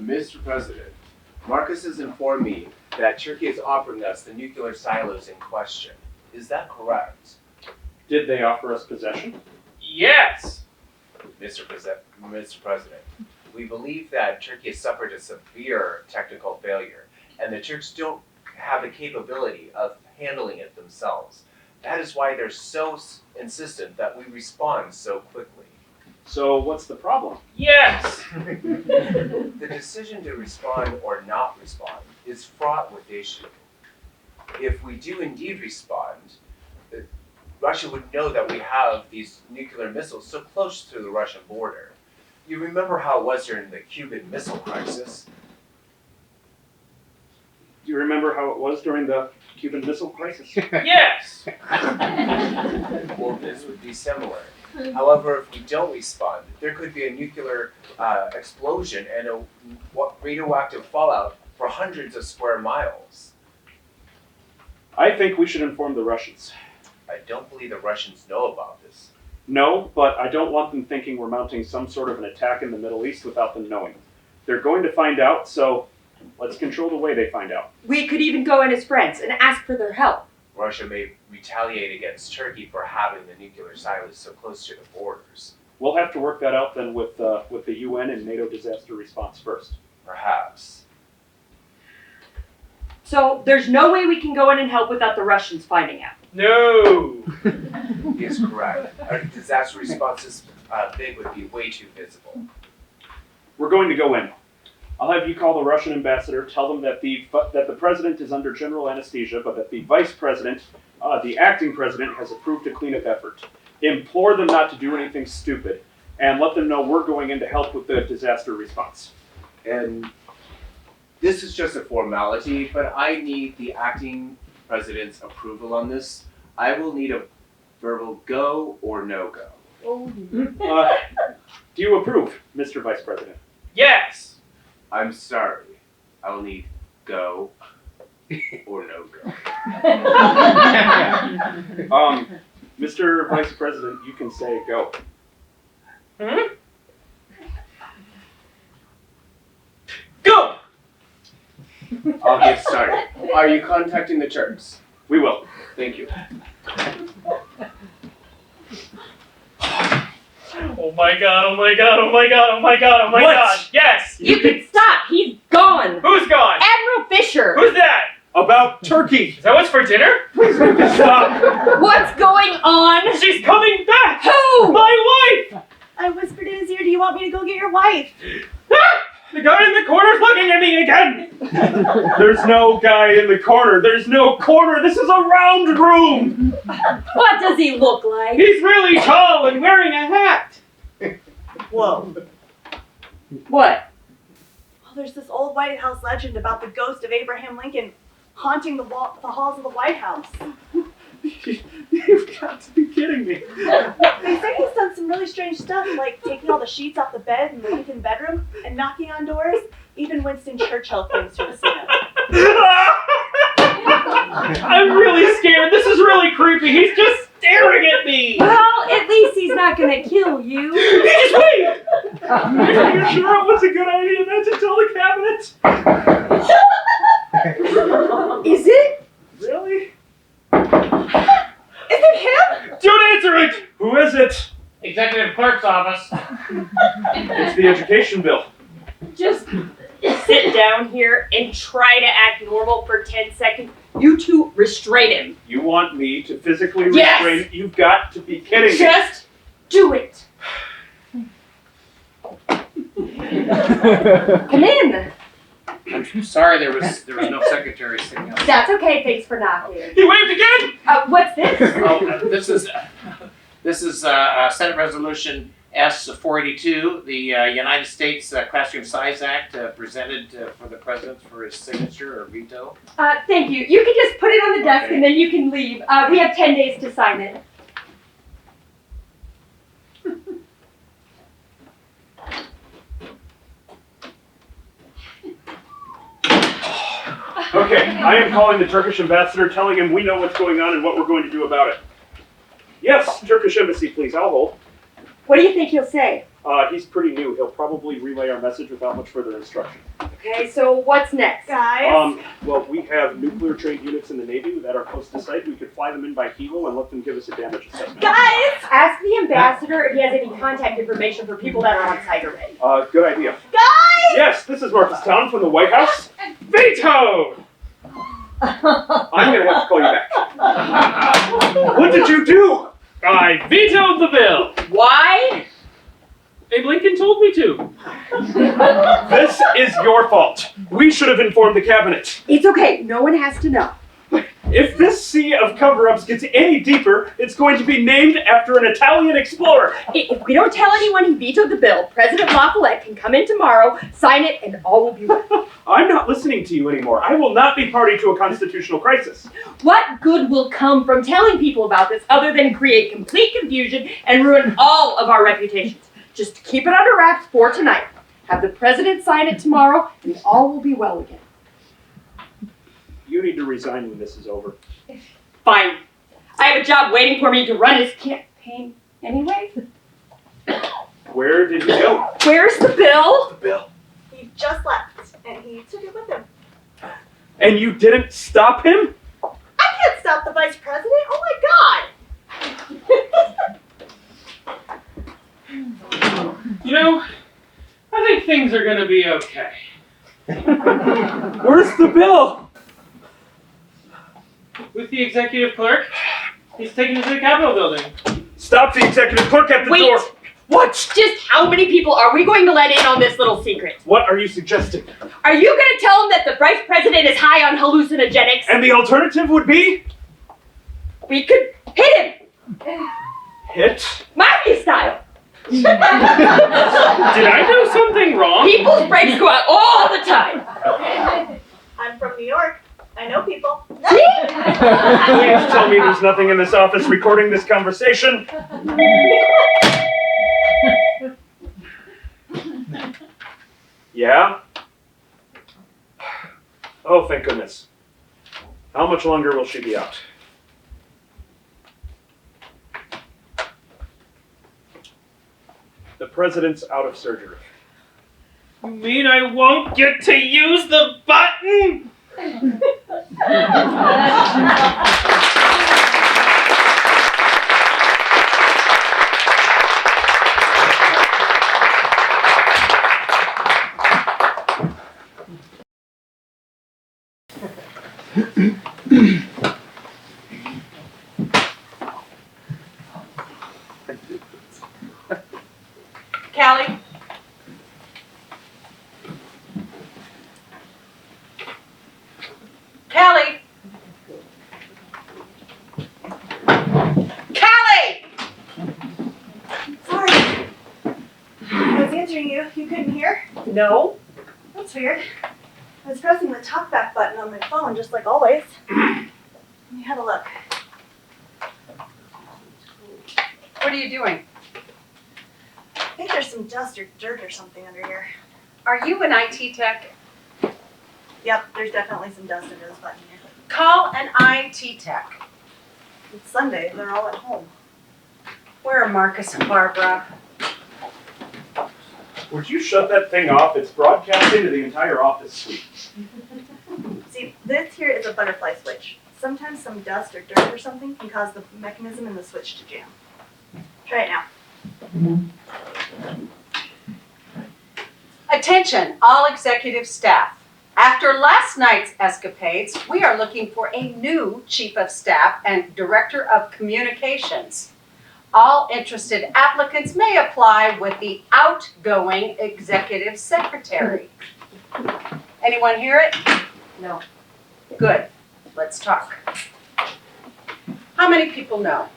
Mr. President, Marcus has informed me that Turkey is offering us the nuclear silos in question. Is that correct? Did they offer us possession? Yes. Mr. President, we believe that Turkey has suffered a severe technical failure, and the Turks don't have the capability of handling it themselves. That is why they're so insistent that we respond so quickly. So what's the problem? Yes! The decision to respond or not respond is fraught with issue. If we do indeed respond, Russia would know that we have these nuclear missiles so close to the Russian border. You remember how it was during the Cuban Missile Crisis? Do you remember how it was during the Cuban Missile Crisis? Yes! Well, this would be similar. However, if we don't respond, there could be a nuclear explosion and a radioactive fallout for hundreds of square miles. I think we should inform the Russians. I don't believe the Russians know about this. No, but I don't want them thinking we're mounting some sort of an attack in the Middle East without them knowing. They're going to find out, so let's control the way they find out. We could even go in as friends and ask for their help. Russia may retaliate against Turkey for having the nuclear silos so close to the borders. We'll have to work that out then with the UN and NATO disaster response first. Perhaps. So there's no way we can go in and help without the Russians finding out. No! He is correct. Our disaster response this big would be way too visible. We're going to go in. I'll have you call the Russian ambassador, tell them that the president is under general anesthesia, but that the vice president, the acting president, has approved a cleanup effort. Implore them not to do anything stupid, and let them know we're going in to help with the disaster response. And this is just a formality, but I need the acting president's approval on this. I will need a verbal go or no go. Do you approve, Mr. Vice President? Yes! I'm sorry. I will need go or no go. Mr. Vice President, you can say go. Hmm? Go! I'll get started. Are you contacting the Turks? We will. Thank you. Oh my god, oh my god, oh my god, oh my god, oh my What? god, yes! You can stop! He's gone! Who's gone? Admiral Fisher! Who's that? About Turkey! Is that what's for dinner? Stop! What's going on? She's coming back! Who? My wife! I whispered in his ear, do you want me to go get your wife? Ah! The guy in the corner's looking at me again! There's no guy in the corner. There's no corner. This is a round room. What does he look like? He's really tall and wearing a hat! Whoa. What? Well, there's this old White House legend about the ghost of Abraham Lincoln haunting the halls of the White House. You've got to be kidding me. They say he's done some really strange stuff, like taking all the sheets off the bed in the Lincoln bedroom and knocking on doors. Even Winston Churchill claims to have seen him. I'm really scared. This is really creepy. He's just staring at me. Well, at least he's not gonna kill you. He just waved. Are you sure it was a good idea not to tell the cabinet? Is it? Really? Is it him? Don't answer it. Who is it? Executive Clerk's Office. It's the education bill. Just sit down here and try to act normal for 10 seconds. You two restrain him. You want me to physically Yes! restrain? You've got to be kidding me. Just do it. Come in. I'm sorry there was no secretary sitting out. That's okay. Thanks for knocking. He waved again. What's this? This is Senate Resolution S-482, the United States Classroom Size Act, presented for the President for his signature or veto. Thank you. You can just put it on the desk and then you can leave. We have 10 days to sign it. Okay, I am calling the Turkish ambassador, telling him we know what's going on and what we're going to do about it. Yes, Turkish embassy, please. I'll hold. What do you think he'll say? He's pretty new. He'll probably relay our message without much further instruction. Okay, so what's next? Guys? Well, we have nuclear-trained units in the Navy that are close to site. We could fly them in by helo and let them give us a damage assessment. Guys! Ask the ambassador if he has any contact information for people that are on site already. Good idea. Guys! Yes, this is Marcus Town from the White House. Veto. I'm gonna have to call you back. What did you do? I vetoed the bill. Why? Abe Lincoln told me to. This is your fault. We should have informed the cabinet. It's okay. No one has to know. If this sea of cover-ups gets any deeper, it's going to be named after an Italian explorer. If we don't tell anyone he vetoed the bill, President La Follette can come in tomorrow, sign it, and all will be well. I'm not listening to you anymore. I will not be party to a constitutional crisis. What good will come from telling people about this other than create complete confusion and ruin all of our reputations? Just keep it under wraps for tonight. Have the president sign it tomorrow, and all will be well again. You need to resign when this is over. Fine. I have a job waiting for me to run his campaign anyway. Where did he go? Where's the bill? The bill. He just left, and he took it with him. And you didn't stop him? I can't stop the vice president. Oh my god! You know, I think things are gonna be okay. Where's the bill? With the executive clerk, he's taking it to the Capitol building. Stop the executive clerk at the Wait. door. What? Just how many people are we going to let in on this little secret? What are you suggesting? Are you going to tell him that the vice president is high on hallucinogenics? And the alternative would be? We could hit him. Hit? Mafia style. Did I do something wrong? People's brakes go out all the time. I'm from New York. I know people. Please tell me there's nothing in this office recording this conversation. Yeah? Oh, thank goodness. How much longer will she be out? The president's out of surgery. You mean I won't get to use the button? Callie? Callie? Callie! Sorry. I was answering you. You couldn't hear? No. That's weird. I was pressing the talkback button on my phone, just like always. Let me have a look. What are you doing? I think there's some dust or dirt or something under here. Are you an IT tech? Yep, there's definitely some dust under this button here. Call an IT tech. It's Sunday. They're all at home. Where are Marcus and Barbara? Would you shut that thing off? It's broadcasting to the entire office suite. See, this here is a butterfly switch. Sometimes some dust or dirt or something can cause the mechanism in the switch to jam. Try it now. Attention, all executive staff. After last night's escapades, we are looking for a new chief of staff and director of communications. All interested applicants may apply with the outgoing executive secretary. Anyone hear it? No. Good. Let's talk. How many people know?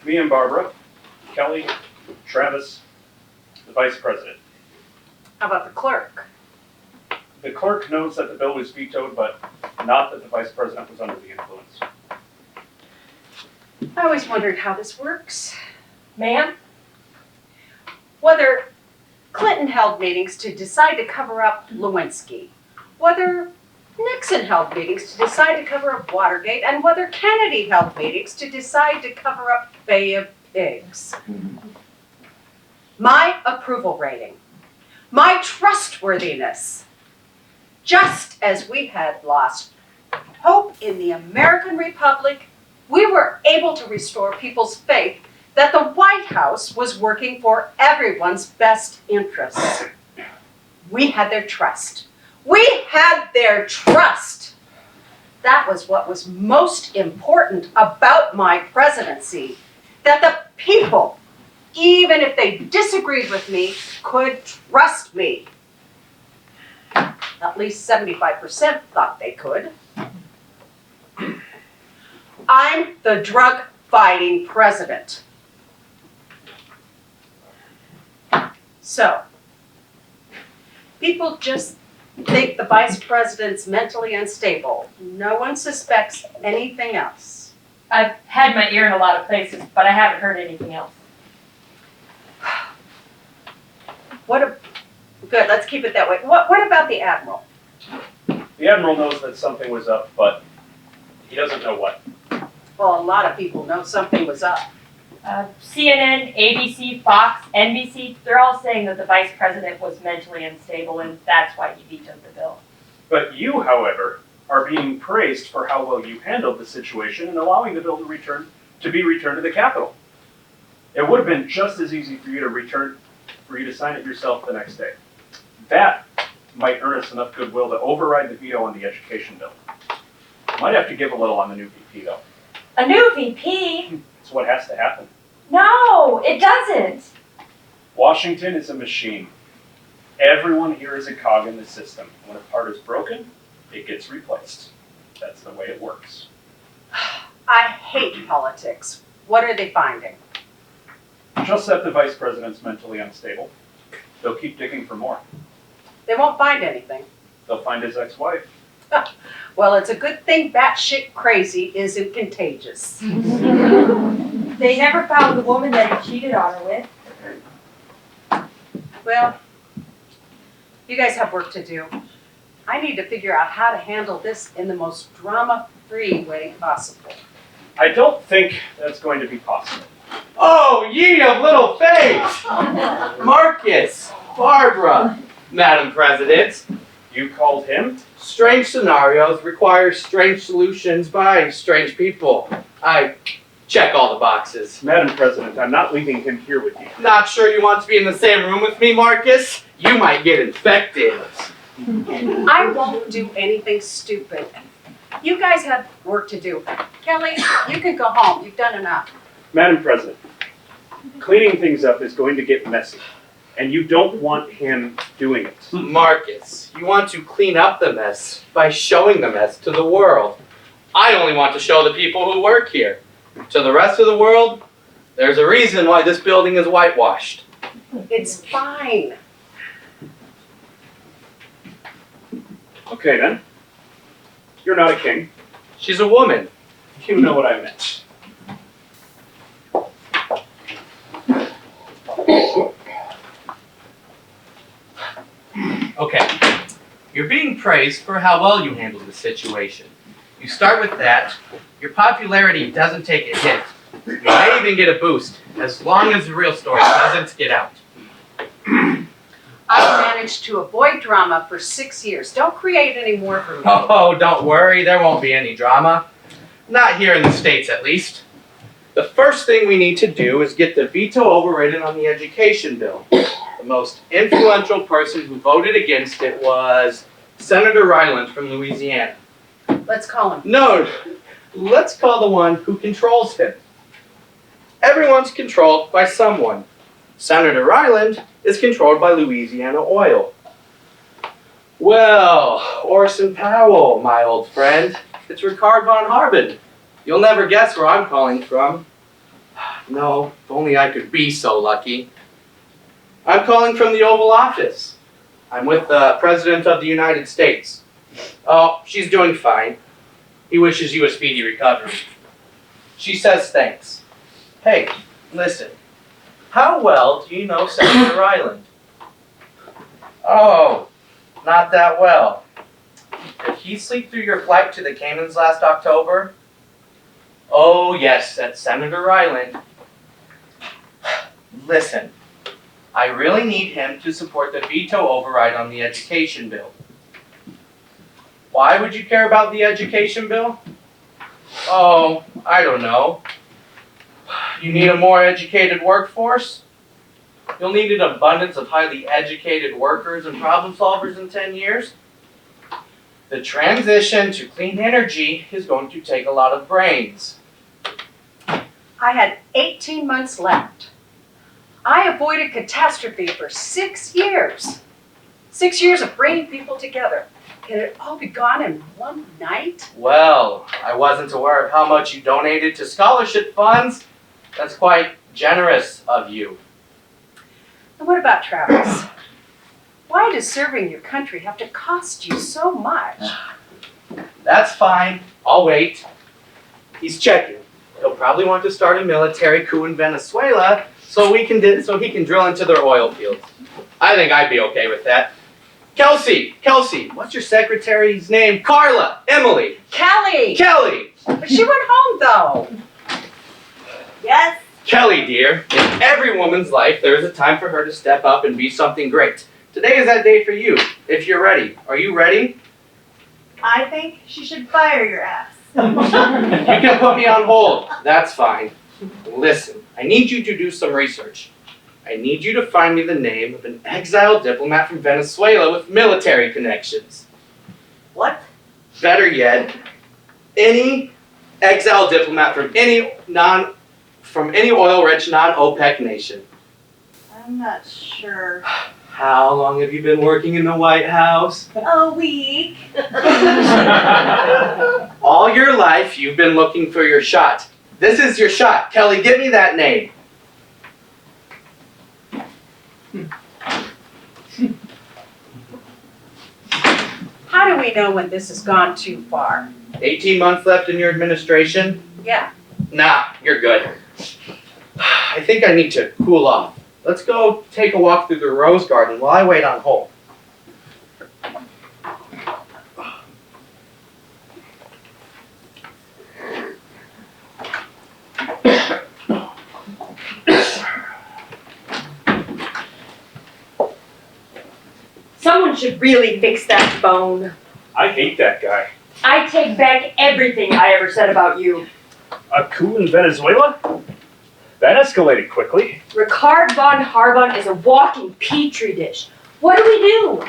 Me and Barbara, Kelly, Travis, the vice president. How about the clerk? The clerk knows that the bill was vetoed, but not that the vice president was under the influence. I always wondered how this works. Ma'am? Whether Clinton held meetings to decide to cover up Lewinsky, whether Nixon held meetings to decide to cover up Watergate, and whether Kennedy held meetings to decide to cover up Bay of Pigs. My approval rating, my trustworthiness, just as we had lost hope in the American Republic, we were able to restore people's faith that the White House was working for everyone's best interests. We had their trust. We had their trust. That was what was most important about my presidency, that the people even if they disagreed with me, could trust me. At least 75% thought they could. I'm the drug-fighting president. So, people just think the vice president's mentally unstable. No one suspects anything else. I've had my ear in a lot of places, but I haven't heard anything else. Good, let's keep it that way. What about the Admiral? The Admiral knows that something was up, but he doesn't know what. Well, a lot of people know something was up. CNN, ABC, Fox, NBC, they're all saying that the vice president was mentally unstable and that's why he vetoed the bill. But you, however, are being praised for how well you handled the situation and allowing the bill to be returned to the Capitol. It would have been just as easy for you to sign it yourself the next day. That might earn us enough goodwill to override the veto on the education bill. Might have to give a little on the new VP though. A new VP? It's what has to happen. No, it doesn't. Washington is a machine. Everyone here is a cog in the system. When a part is broken, it gets replaced. That's the way it works. I hate politics. What are they finding? Just that the vice president's mentally unstable. They'll keep digging for more. They won't find anything. They'll find his ex-wife. Well, it's a good thing batshit crazy isn't contagious. They never found the woman that he cheated on her with. Well, you guys have work to do. I need to figure out how to handle this in the most drama-free way possible. I don't think that's going to be possible. Oh, ye of little faith! Marcus, Barbara, Madam President. You called him? Strange scenarios require strange solutions by strange people. I check all the boxes. Madam President, I'm not leaving him here with you. Not sure you want to be in the same room with me, Marcus? You might get infected. I won't do anything stupid. You guys have work to do. Kelly, you can go home. You've done enough. Madam President, cleaning things up is going to get messy, and you don't want him doing it. Marcus, you want to clean up the mess by showing the mess to the world. I only want to show the people who work here. To the rest of the world, there's a reason why this building is whitewashed. It's fine. Okay then. You're not a king. She's a woman. You know what I meant. Okay, you're being praised for how well you handled the situation. You start with that, your popularity doesn't take a hit. You may even get a boost, as long as the real story doesn't get out. I've managed to avoid drama for 6 years. Don't create any more for me. Oh, don't worry, there won't be any drama. Not here in the States, at least. The first thing we need to do is get the veto overridden on the education bill. The most influential person who voted against it was Senator Ryland from Louisiana. Let's call him. No, let's call the one who controls him. Everyone's controlled by someone. Senator Ryland is controlled by Louisiana Oil. Well, Orson Powell, my old friend. It's Ricard von Harbin. You'll never guess where I'm calling from. No, if only I could be so lucky. I'm calling from the Oval Office. I'm with the President of the United States. Oh, she's doing fine. He wishes you a speedy recovery. She says thanks. Hey, listen. How well do you know Senator Ryland? Oh, not that well. Did he sleep through your flight to the Caymans last October? Oh yes, that's Senator Ryland. Listen, I really need him to support the veto override on the education bill. Why would you care about the education bill? Oh, I don't know. You need a more educated workforce? You'll need an abundance of highly educated workers and problem solvers in 10 years. The transition to clean energy is going to take a lot of brains. I had 18 months left. I avoided catastrophe for 6 years. 6 years of bringing people together. Can it all be gone in one night? Well, I wasn't aware of how much you donated to scholarship funds. That's quite generous of you. And what about Travis? Why does serving your country have to cost you so much? That's fine. I'll wait. He's checking. He'll probably want to start a military coup in Venezuela so he can drill into their oil fields. I think I'd be okay with that. Kelsey, what's your secretary's name? Carla, Emily, Kelly! Kelly. But she went home though. Yes. Kelly, dear, in every woman's life, there is a time for her to step up and be something great. Today is that day for you, if you're ready. Are you ready? I think she should fire your ass. You can put me on hold. That's fine. Listen, I need you to do some research. I need you to find me the name of an exiled diplomat from Venezuela with military connections. What? Better yet, any exiled diplomat from any oil-rich non-OPEC nation. I'm not sure. How long have you been working in the White House? A week. All your life, you've been looking for your shot. This is your shot. Kelly, give me that name. How do we know when this has gone too far? 18 months left in your administration? Yeah. Nah, you're good. I think I need to cool off. Let's go take a walk through the rose garden while I wait on hold. Someone should really fix that phone. I hate that guy. I take back everything I ever said about you. A coup in Venezuela? That escalated quickly. Ricard von Harbon is a walking petri dish. What do we do?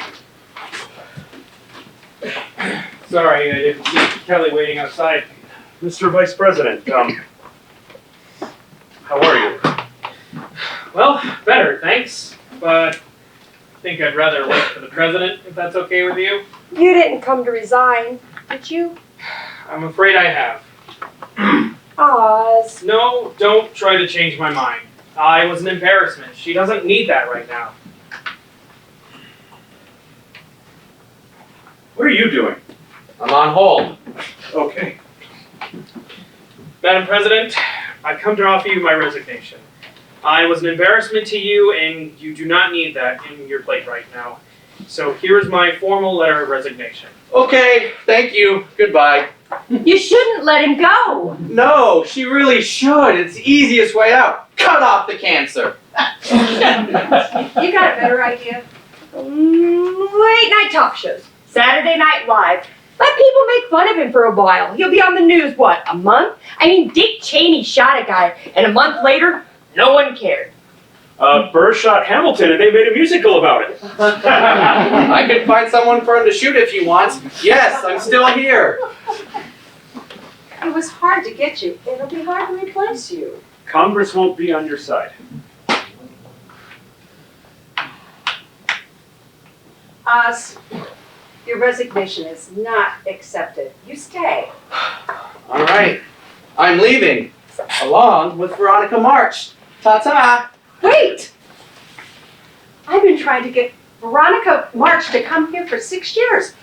Sorry, I didn't see Kelly waiting outside. Mr. Vice President, how are you? Well, better, thanks. But I think I'd rather wait for the president, if that's okay with you. You didn't come to resign, did you? I'm afraid I have. Oz. No, don't try to change my mind. I was an embarrassment. She doesn't need that right now. What are you doing? I'm on hold. Okay. Madam President, I come to offer you my resignation. I was an embarrassment to you, and you do not need that in your plate right now. So here is my formal letter of resignation. Okay, thank you. Goodbye. You shouldn't let him go. No, she really should. It's the easiest way out. Cut off the cancer. You got a better idea? Late night talk shows. Saturday Night Live. Let people make fun of him for a while. He'll be on the news, what, a month? I mean, Dick Cheney shot a guy, and a month later, no one cared. Burr shot Hamilton and they made a musical about it. I can find someone for him to shoot if he wants. Yes, I'm still here. It was hard to get you. It'll be hard to replace you. Congress won't be on your side. Oz, your resignation is not accepted. You stay. All right, I'm leaving, along with Veronica March. Ta-ta. Wait! I've been trying to get Veronica March to come here for 6 years.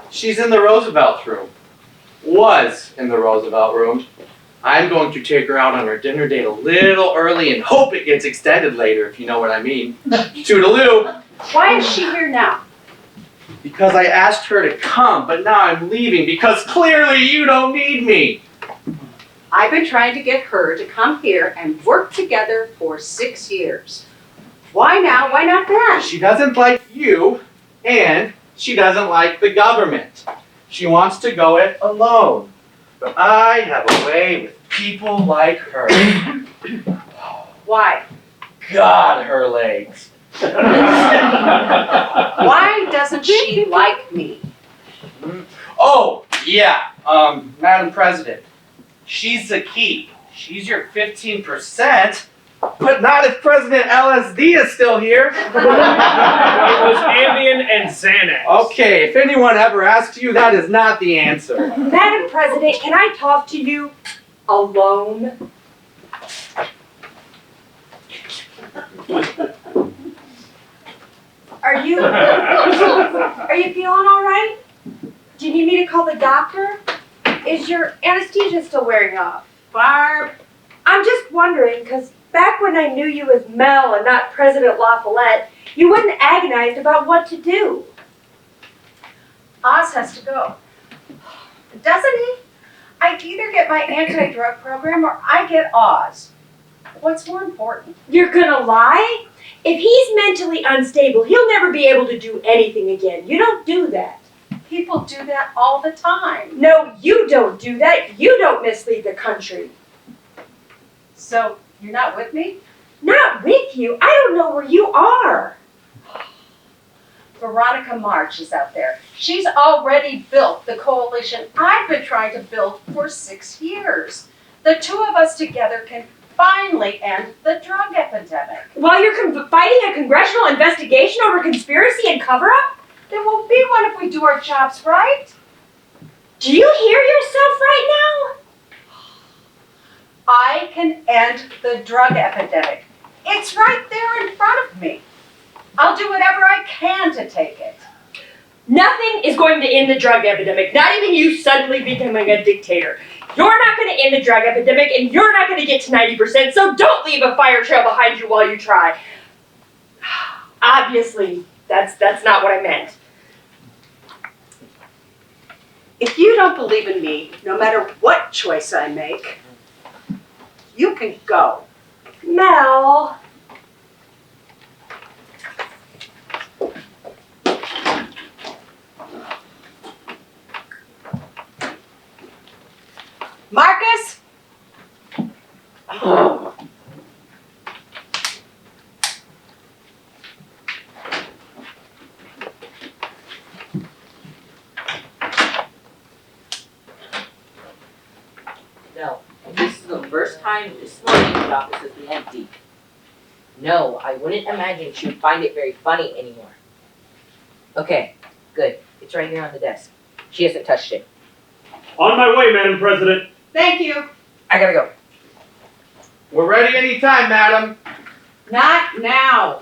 She's in the Roosevelt room. Was in the Roosevelt room. I'm going to take her out on her dinner date a little early and hope it gets extended later, if you know what I mean. Toodaloo. Why is she here now? Because I asked her to come, but now I'm leaving because clearly you don't need me. I've been trying to get her to come here and work together for 6 years. Why now? Why not then? She doesn't like you, and she doesn't like the government. She wants to go it alone. But I have a way with people like her. Why? God, her legs. Why doesn't she like me? Oh, yeah, Madam President. She's the key. She's your 15%, But not if President LSD is still here. It was Ambien and Xanax. Okay, if anyone ever asks you, that is not the answer. Madam President, can I talk to you alone? Are you feeling all right? Do you need me to call the doctor? Is your anesthesia still wearing off? Barb, I'm just wondering, because back when I knew you as Mel and not President La Follette, you wasn't agonized about what to do. Oz has to go. Doesn't he? I either get my anti-drug program or I get Oz. What's more important? You're gonna lie? If he's mentally unstable, he'll never be able to do anything again. You don't do that. People do that all the time. No, you don't do that. You don't mislead the country. So, you're not with me? Not with you. I don't know where you are. Veronica March is out there. She's already built the coalition I've been trying to build for 6 years. The two of us together can finally end the drug epidemic. While you're fighting a congressional investigation over conspiracy and cover-up? There won't be one if we do our jobs right. Do you hear yourself right now? I can end the drug epidemic. It's right there in front of me. I'll do whatever I can to take it. Nothing is going to end the drug epidemic, not even you suddenly becoming a dictator. You're not going to end the drug epidemic, and you're not going to get to 90%, so don't leave a fire trail behind you while you try. Obviously, that's not what I meant. If you don't believe in me, no matter what choice I make, you can go. Mel. Marcus? No. And this is the first time this morning the office has been empty. No, I wouldn't imagine she would find it very funny anymore. Okay, good. It's right here on the desk. She hasn't touched it. On my way, Madam President. Thank you. I gotta go. We're ready anytime, madam. Not now.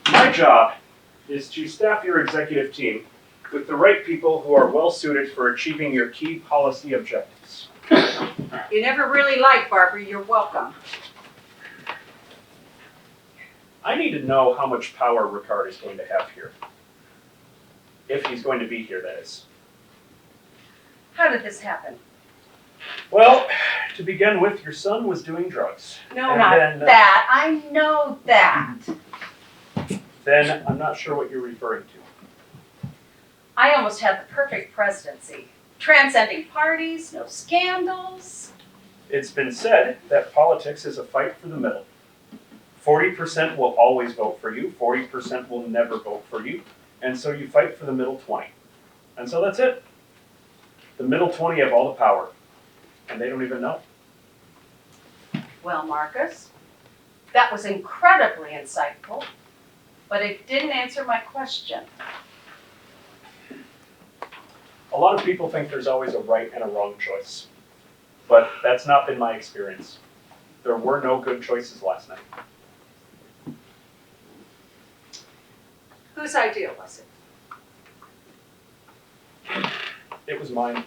My job is to staff your executive team with the right people who are well suited for achieving your key policy objectives. You never really liked Barbara. You're welcome. I need to know how much power Ricard is going to have here. If he's going to be here, that is. How did this happen? Well, to begin with, your son was doing drugs. No, And not then, that. I know that. Then I'm not sure what you're referring to. I almost had the perfect presidency. Transcending parties, no scandals. It's been said that politics is a fight for the middle. 40% will always vote for you, 40% will never vote for you, and so you fight for the middle 20. And so that's it. The middle 20 have all the power, and they don't even know. Well, Marcus, that was incredibly insightful, but it didn't answer my question. A lot of people think there's always a right and a wrong choice, but that's not been my experience. There were no good choices last night. Whose idea was it? It was mine.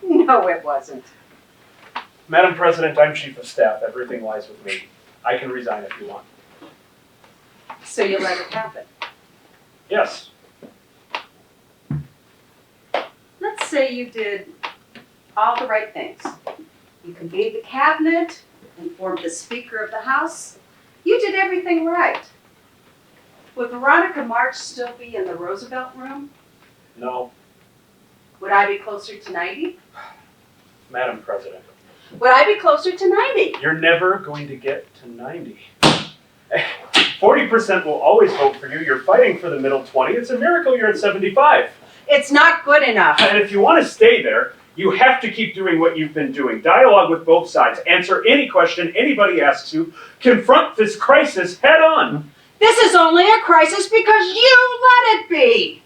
No, it wasn't. Madam President, I'm Chief of Staff. Everything lies with me. I can resign if you want. So you let it happen. Yes. Let's say you did all the right things. You convened the cabinet, informed the Speaker of the House. You did everything right. Would Veronica March still be in the Roosevelt room? No. Would I be closer to 90? Madam President, Would I be closer to 90? you're never going to get to 90. 40% will always vote for you. You're fighting for the middle 20. It's a miracle you're at 75. It's not good enough. And if you want to stay there, you have to keep doing what you've been doing. Dialogue with both sides. Answer any question anybody asks you. Confront this crisis head on. This is only a crisis because you let it be.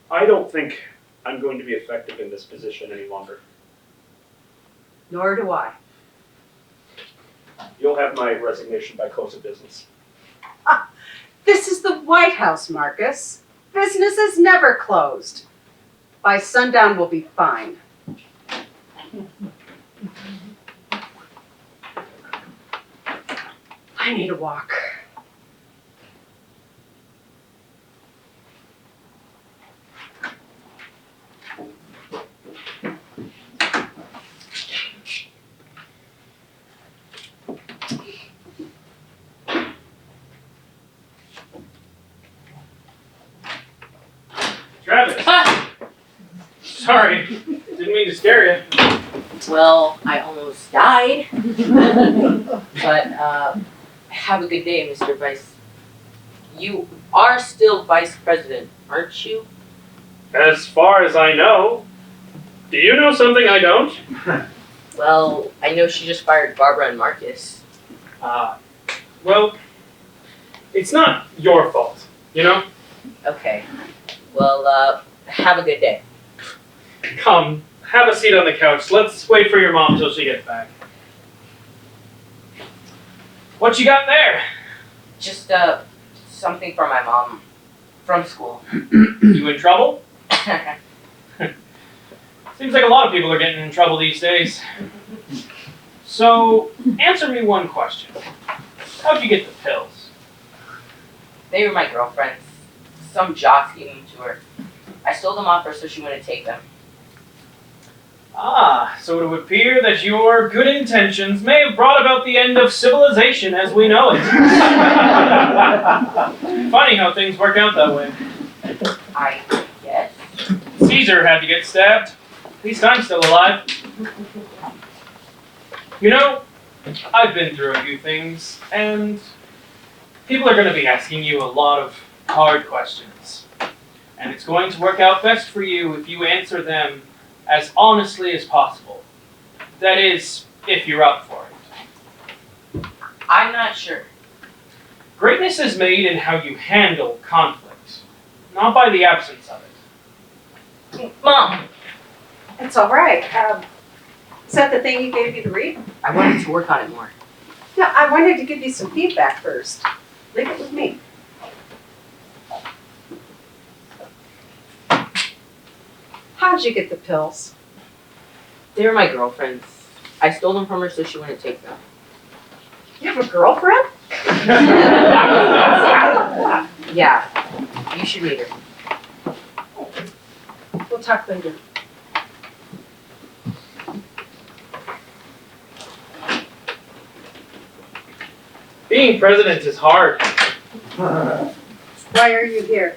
I don't think I'm going to be effective in this position any longer. Nor do I. You'll have my resignation by close of business. This is the White House, Marcus. Business is never closed. By sundown, we'll be fine. I need a walk. Travis. Sorry, didn't mean to scare you. Well, I almost died. But have a good day, Mr. Vice. You are still Vice President, aren't you? As far as I know. Do you know something I don't? Well, I know she just fired Barbara and Marcus. Well, it's not your fault, you know? Okay. Well, have a good day. Come, have a seat on the couch. Let's wait for your mom till she gets back. What you got there? Just, something for my mom from school. You in trouble? Seems like a lot of people are getting in trouble these days. So, answer me one question. How'd you get the pills? They were my girlfriend's. Some jocks gave them to her. I stole them off her so she wouldn't take them. Ah, so it would appear that your good intentions may have brought about the end of civilization as we know it. Funny how things work out that way. I guess. Caesar had to get stabbed. At least I'm still alive. You know, I've been through a few things, and people are going to be asking you a lot of hard questions. And it's going to work out best for you if you answer them as honestly as possible. That is, if you're up for it. I'm not sure. Greatness is made in how you handle conflict, not by the absence of it. Mom! It's all right. Is that the thing you gave me to read? I wanted to work on it more. No, I wanted to give you some feedback first. Leave it with me. How'd you get the pills? They were my girlfriend's. I stole them from her so she wouldn't take them. You have a girlfriend? Yeah, you should meet her. We'll talk later. Being president is hard. Why are you here?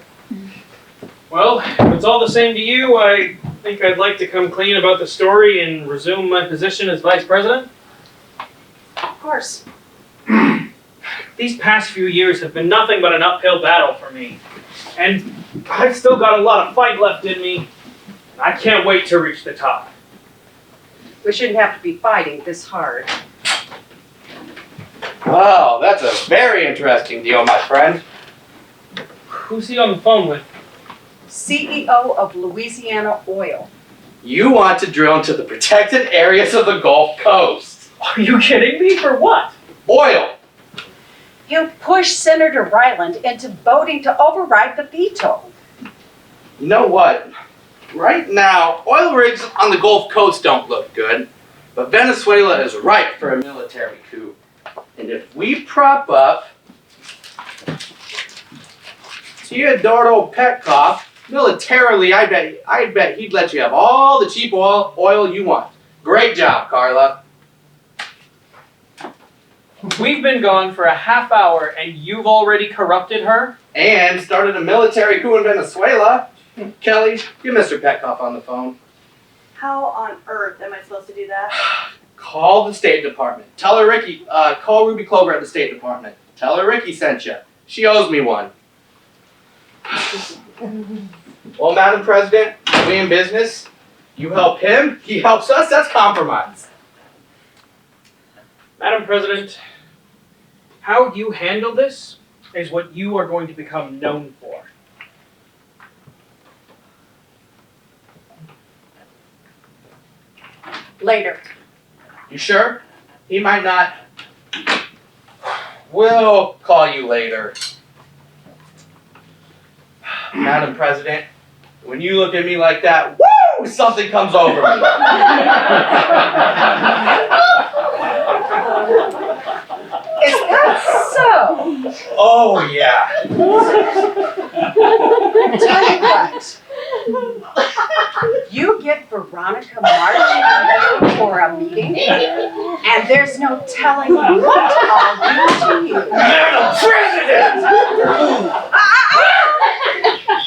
Well, if it's all the same to you, I think I'd like to come clean about the story and resume my position as vice president. Of course. These past few years have been nothing but an uphill battle for me. And I've still got a lot of fight left in me. I can't wait to reach the top. We shouldn't have to be fighting this hard. Well, that's a very interesting deal, my friend. Who's he on the phone with? CEO of Louisiana Oil. You want to drill into the protected areas of the Gulf Coast. Are you kidding me? For what? Oil. You pushed Senator Ryland into voting to override the veto. You know what? Right now, oil rigs on the Gulf Coast don't look good, but Venezuela is ripe for a military coup. And if we prop up Teodoro Petkov militarily, I bet he'd let you have all the cheap oil you want. Great job, Carla. We've been gone for a half hour and you've already corrupted her? And started a military coup in Venezuela. Kelly, get Mr. Petkov on the phone. How on earth am I supposed to do that? Call the State Department. Tell her Ricky, call Ruby Clover at the State Department. Tell her Ricky sent you. She owes me one. Well, Madam President, are we in business? You help him, he helps us, that's compromise. Madam President, how you handle this is what you are going to become known for. Later. You sure? He might not. We'll call you later. Madam President, when you look at me like that, woo, something comes over me. Is that so? Oh, yeah. Tell you what. You get Veronica marching in for a meeting, and there's no telling what I'll do to you. Madam President!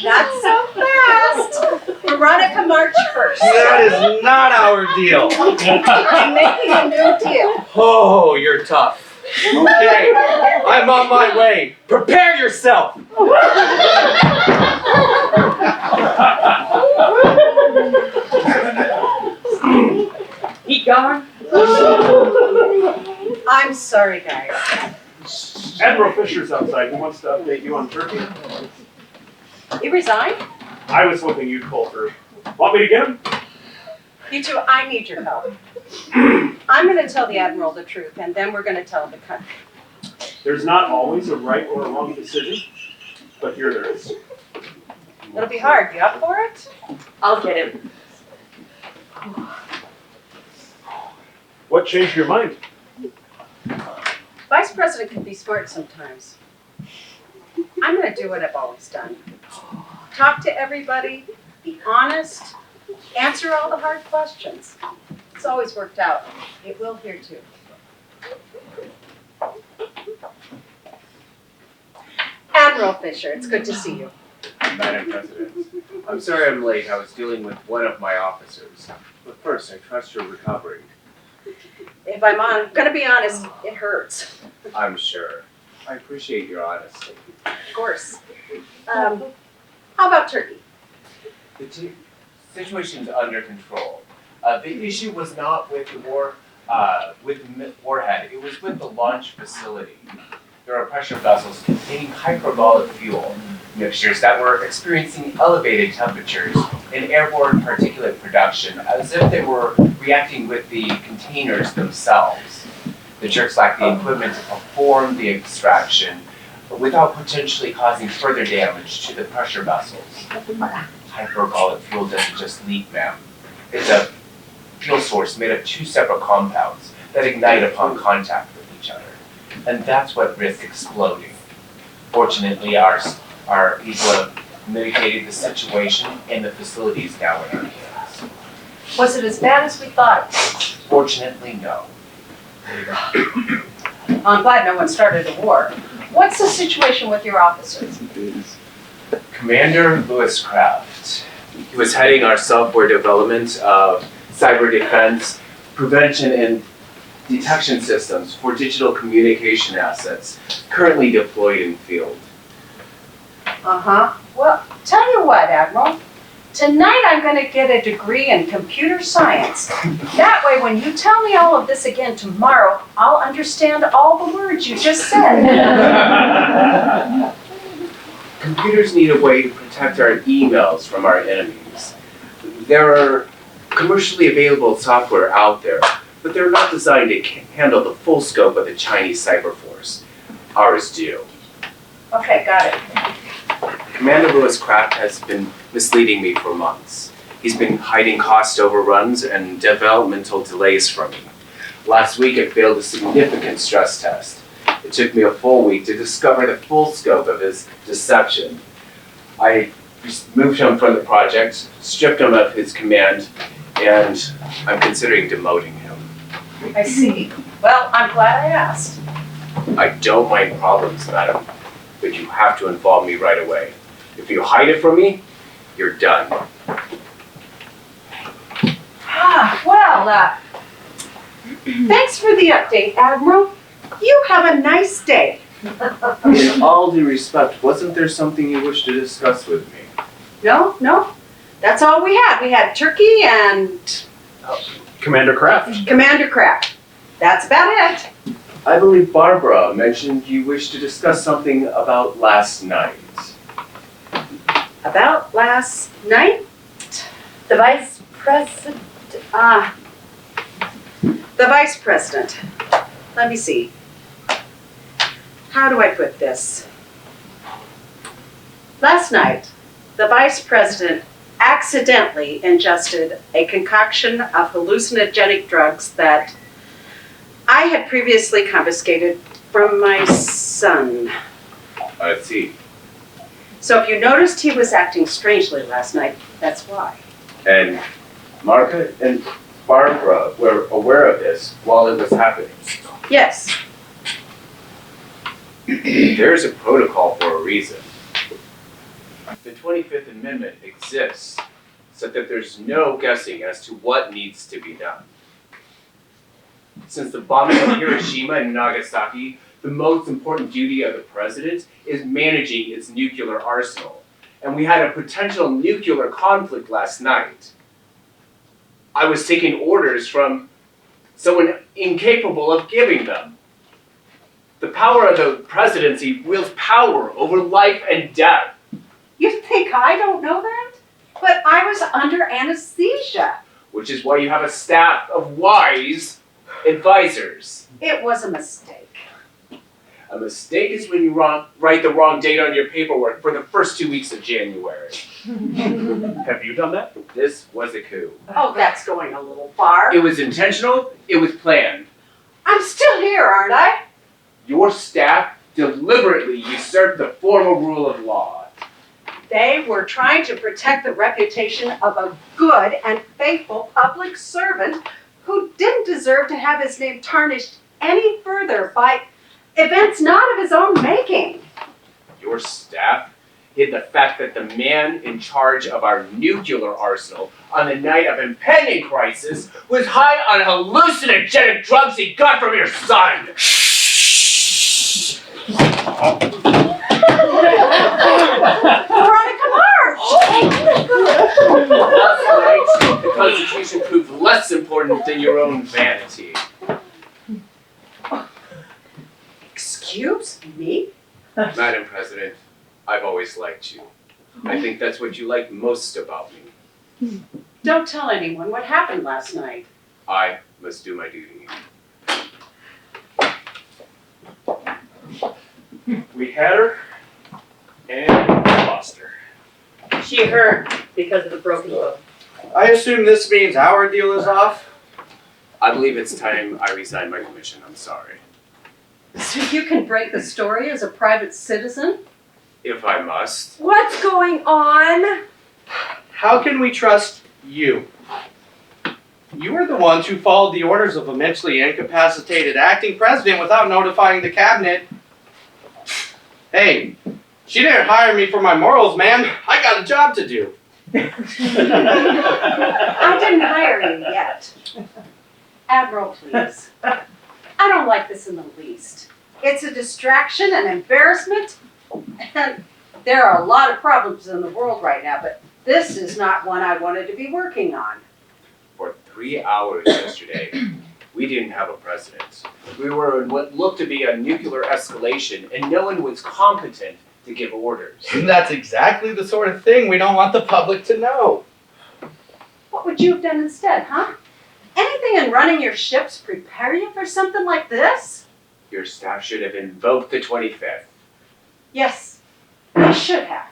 Not so fast. Veronica march first. That is not our deal. I'm making a new deal. Oh, you're tough. Okay, I'm on my way. Prepare yourself. He gone? I'm sorry, guys. Admiral Fisher's outside. He wants to update you on Turkey. You resigned? I was hoping you'd pull through. Want me to get him? You two, I need your help. I'm going to tell the Admiral the truth, and then we're going to tell the country. There's not always a right or a wrong decision, but here there is. It'll be hard. You up for it? I'll get him. What changed your mind? Vice President can be smart sometimes. I'm going to do what I've always done. Talk to everybody, be honest, answer all the hard questions. It's always worked out. It will here too. Admiral Fisher, it's good to see you. Madam President, I'm sorry I'm late. I was dealing with one of my officers. But first, I trust your recovery. If I'm going to be honest, it hurts. I'm sure. I appreciate your honesty. Of course. How about Turkey? The situation's under control. The issue was not with the warhead. It was with the launch facility. There are pressure vessels containing hyperbolic fuel mixtures that were experiencing elevated temperatures and airborne particulate production as if they were reacting with the containers themselves. The jerks lacked the equipment to perform the extraction without potentially causing further damage to the pressure vessels. Hyperbolic fuel doesn't just leak, ma'am. It's a fuel source made of two separate compounds that ignite upon contact with each other. And that's what risked exploding. Fortunately, our people have mitigated the situation and the facility is now in our hands. Was it as bad as we thought? Fortunately, no. I'm glad no one started a war. What's the situation with your officers? Commander Lewis Craft. He was heading our software development of cyber defense, prevention, and detection systems for digital communication assets currently deployed in field. Well, tell you what, Admiral. Tonight I'm going to get a degree in computer science. That way, when you tell me all of this again tomorrow, I'll understand all the words you just said. Computers need a way to protect our emails from our enemies. There are commercially available software out there, but they're not designed to handle the full scope of the Chinese cyber force. Ours do. Okay, got it. Commander Lewis Craft has been misleading me for months. He's been hiding cost overruns and developmental delays from me. Last week I failed a significant stress test. It took me a full week to discover the full scope of his deception. I moved him from the project, stripped him of his command, and I'm considering demoting him. I see. Well, I'm glad I asked. I don't mind problems, madam, but you have to involve me right away. If you hide it from me, you're done. Well, thanks for the update, Admiral. You have a nice day. In all due respect, wasn't there something you wish to discuss with me? No. That's all we had. We had turkey and Commander Kraft. Commander Kraft. That's about it. I believe Barbara mentioned you wished to discuss something about last night. About last night? The vice president. The vice president. Let me see. How do I put this? Last night, the vice president accidentally ingested a concoction of hallucinogenic drugs that I had previously confiscated from my son. I see. So if you noticed he was acting strangely last night, that's why. And Margaret and Barbara were aware of this while it was happening. Yes. There's a protocol for a reason. The 25th Amendment exists so that there's no guessing as to what needs to be done. Since the bombing of Hiroshima and Nagasaki, the most important duty of the president is managing its nuclear arsenal. And we had a potential nuclear conflict last night. I was taking orders from someone incapable of giving them. The power of the presidency wields power over life and death. You think I don't know that? But I was under anesthesia. Which is why you have a staff of wise advisors. It was a mistake. A mistake is when you write the wrong date on your paperwork for the first 2 weeks of January. Have you done that? This was a coup. Oh, that's going a little far. It was intentional, it was planned. I'm still here, aren't I? Your staff deliberately usurped the formal rule of law. They were trying to protect the reputation of a good and faithful public servant who didn't deserve to have his name tarnished any further by events not of his own making. Your staff hid the fact that the man in charge of our nuclear arsenal on the night of impending crisis was high on hallucinogenic drugs he got from your son. Veronica March! Last night, the Constitution proved less important than your own vanity. Excuse me? Madam President, I've always liked you. I think that's what you like most about me. Don't tell anyone what happened last night. I must do my duty. We had her and lost her. She hurt because of the broken bone. I assume this means our deal is off? I believe it's time I resign my commission. I'm sorry. So you can break the story as a private citizen? If I must. What's going on? How can we trust you? You were the ones who followed the orders of a mentally incapacitated acting president without notifying the cabinet. Hey, she didn't hire me for my morals, man. I got a job to do. I didn't hire you yet. Admiral, please. I don't like this in the least. It's a distraction and embarrassment. And there are a lot of problems in the world right now, but this is not one I wanted to be working on. For 3 hours yesterday, we didn't have a president. We were in what looked to be a nuclear escalation, and no one was competent to give orders. That's exactly the sort of thing we don't want the public to know. What would you have done instead, huh? Anything in running your ships prepare you for something like this? Your staff should have invoked the 25th. Yes, they should have.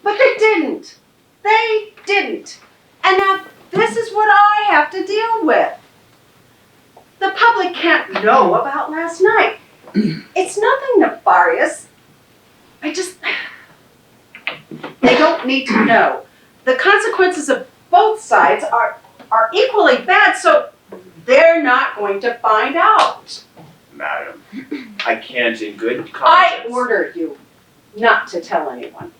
But they didn't. They didn't. And now this is what I have to deal with. The public can't know about last night. It's nothing nefarious. They don't need to know. The consequences of both sides are equally bad, so they're not going to find out. Madam, I can't in good conscience. I ordered you not to tell anyone.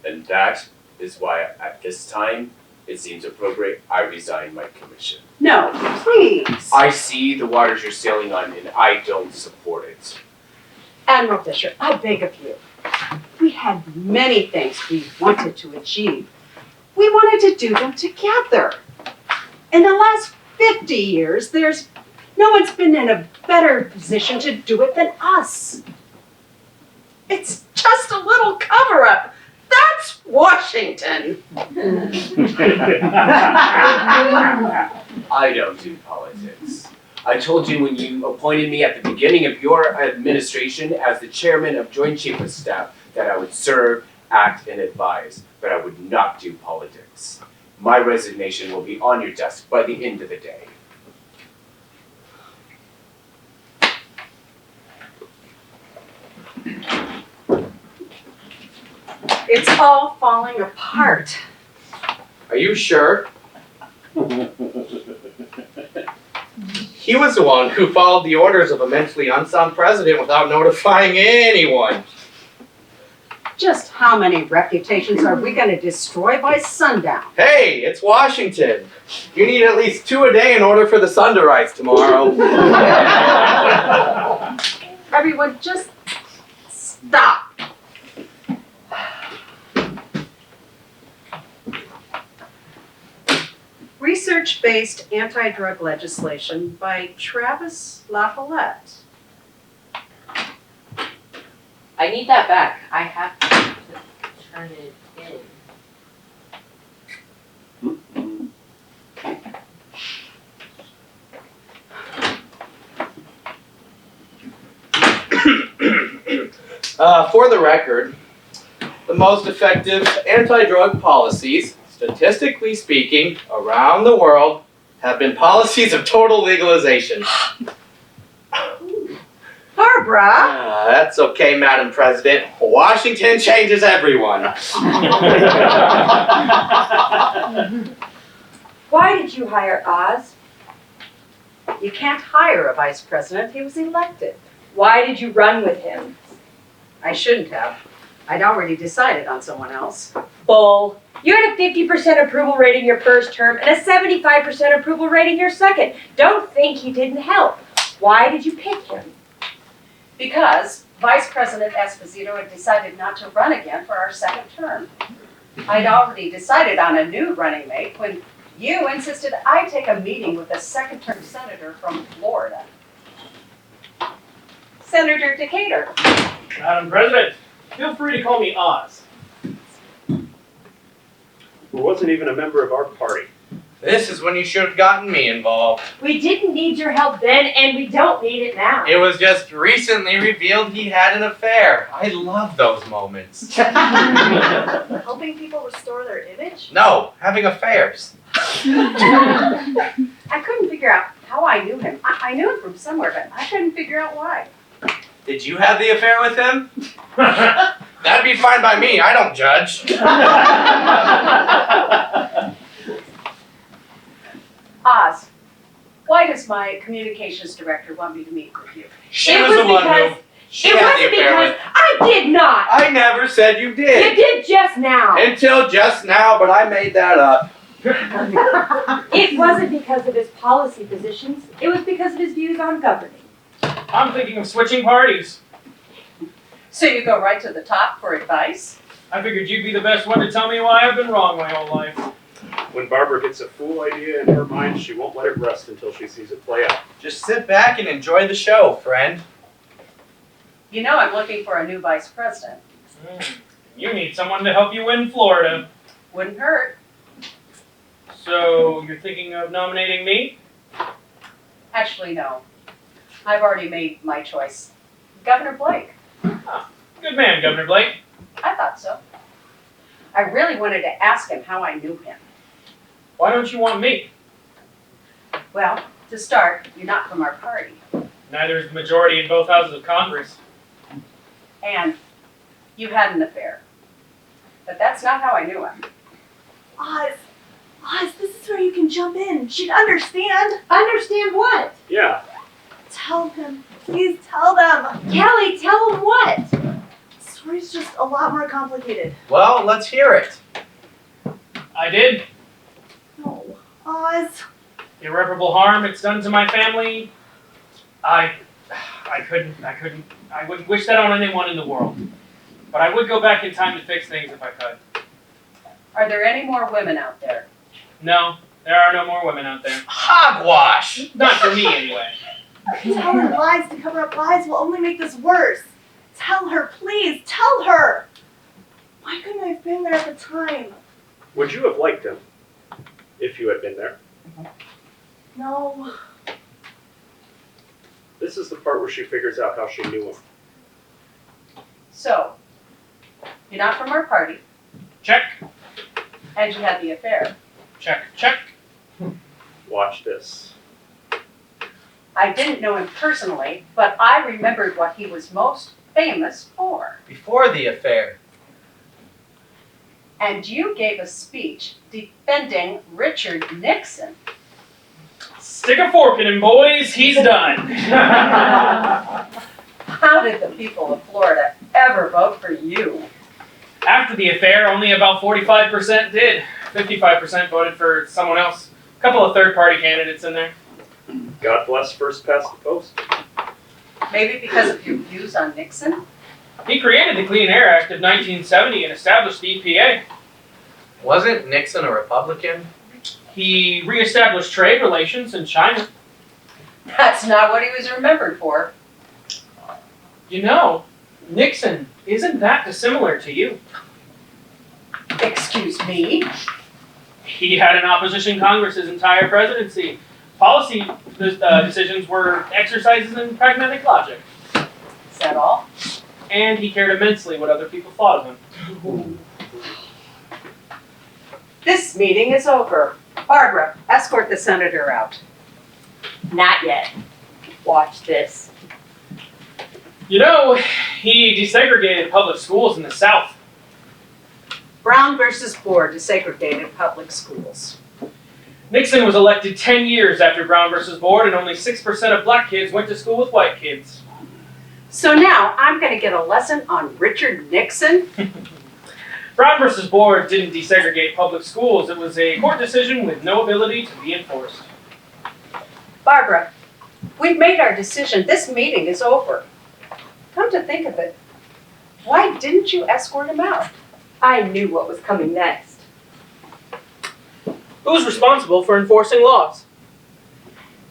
And that is why at this time, it seems appropriate I resign my commission. No, please. I see the waters you're sailing on and I don't support it. Admiral Fisher, I beg of you. We had many things we wanted to achieve. We wanted to do them together. In the last 50 years, no one's been in a better position to do it than us. It's just a little cover-up. That's Washington. I don't do politics. I told you when you appointed me at the beginning of your administration as the chairman of Joint Chiefs of Staff that I would serve, act, and advise, but I would not do politics. My resignation will be on your desk by the end of the day. It's all falling apart. Are you sure? He was the one who followed the orders of a mentally unsound president without notifying anyone. Just how many reputations are we going to destroy by sundown? Hey, it's Washington. You need at least 2 a day in order for the sun to rise tomorrow. Everyone, just stop. Research-based anti-drug legislation by Travis LaFollette. I need that back. I have to turn it in. For the record, the most effective anti-drug policies, statistically speaking, around the world, have been policies of total legalization. Barbara! That's okay, Madam President. Washington changes everyone. Why did you hire Oz? You can't hire a vice president. He was elected. Why did you run with him? I shouldn't have. I'd already decided on someone else. Bull. You had a 50% approval rating your first term and a 75% approval rating your second. Don't think he didn't help. Why did you pick him? Because Vice President Esposito had decided not to run again for our second term. I'd already decided on a new running mate when you insisted I take a meeting with a second-term senator from Florida. Senator Decatur. Madam President, feel free to call me Oz. Who wasn't even a member of our party. This is when you should have gotten me involved. We didn't need your help then, and we don't need it now. It was just recently revealed he had an affair. I love those moments. Helping people restore their image? No, having affairs. I couldn't figure out how I knew him. I knew him from somewhere, but I couldn't figure out why. Did you have the affair with him? That'd be fine by me. I don't judge. Oz, why does my communications director want me to meet with you? She was the one who she It had the wasn't affair because with. I did not. I never said you You did. did just now. Until just now, but I made that up. It wasn't because of his policy positions. It was because of his views on governing. I'm thinking of switching parties. So you go right to the top for advice? I figured you'd be the best one to tell me why I've been wrong my whole life. When Barbara gets a fool idea in her mind, she won't let it rest until she sees it play out. Just sit back and enjoy the show, friend. You know I'm looking for a new vice president. You need someone to help you win Florida. Wouldn't hurt. So you're thinking of nominating me? Actually, no. I've already made my choice. Governor Blake. Good man, Governor Blake. I thought so. I really wanted to ask him how I knew him. Why don't you want me? Well, to start, you're not from our party. Neither is the majority in both houses of Congress. And you had an affair. But that's not how I knew him. Oz, this is where you can jump in. She'd understand. Understand what? Yeah. Tell him. Please tell them. Kelly, tell him what? The story's just a lot more complicated. Well, let's hear it. I did. Oz. Irreparable harm it's done to my family. I wouldn't wish that on anyone in the world. But I would go back in time to fix things if I could. Are there any more women out there? No, there are no more women out there. Hogwash! Not for me, anyway. Telling lies to cover up lies will only make this worse. Tell her, please, tell her! Why couldn't I have been there at the time? Would you have liked him if you had been there? No. This is the part where she figures out how she knew him. So, you're not from our party, Check, and you had the affair. check, check. Watch this. I didn't know him personally, but I remembered what he was most famous for. Before the affair, And you gave a speech defending Richard Nixon. Stick a fork in him, boys. He's done. How did the people of Florida ever vote for you? After the affair, only about 45% did. 55% voted for someone else. A couple of third-party candidates in there. God bless first past the post. Maybe because of your views on Nixon? He created the Clean Air Act of 1970 and established the EPA. wasn't Nixon a Republican? He reestablished trade relations in China. That's not what he was remembered for. You know, Nixon isn't that dissimilar to you. Excuse me? He had an opposition Congress his entire presidency. Policy decisions were exercises in pragmatic logic. Is that all? And he cared immensely what other people thought of him. This meeting is over. Barbara, escort the senator out. Not yet. Watch this. You know, he desegregated public schools in the South. Brown versus Board desegregated public schools. Nixon was elected 10 years after Brown versus Board, and only 6% of black kids went to school with white kids. So now I'm going to get a lesson on Richard Nixon? Brown versus Board didn't desegregate public schools. It was a court decision with no ability to be enforced. Barbara, we've made our decision. This meeting is over. Come to think of it, why didn't you escort him out? I knew what was coming next. Who's responsible for enforcing laws?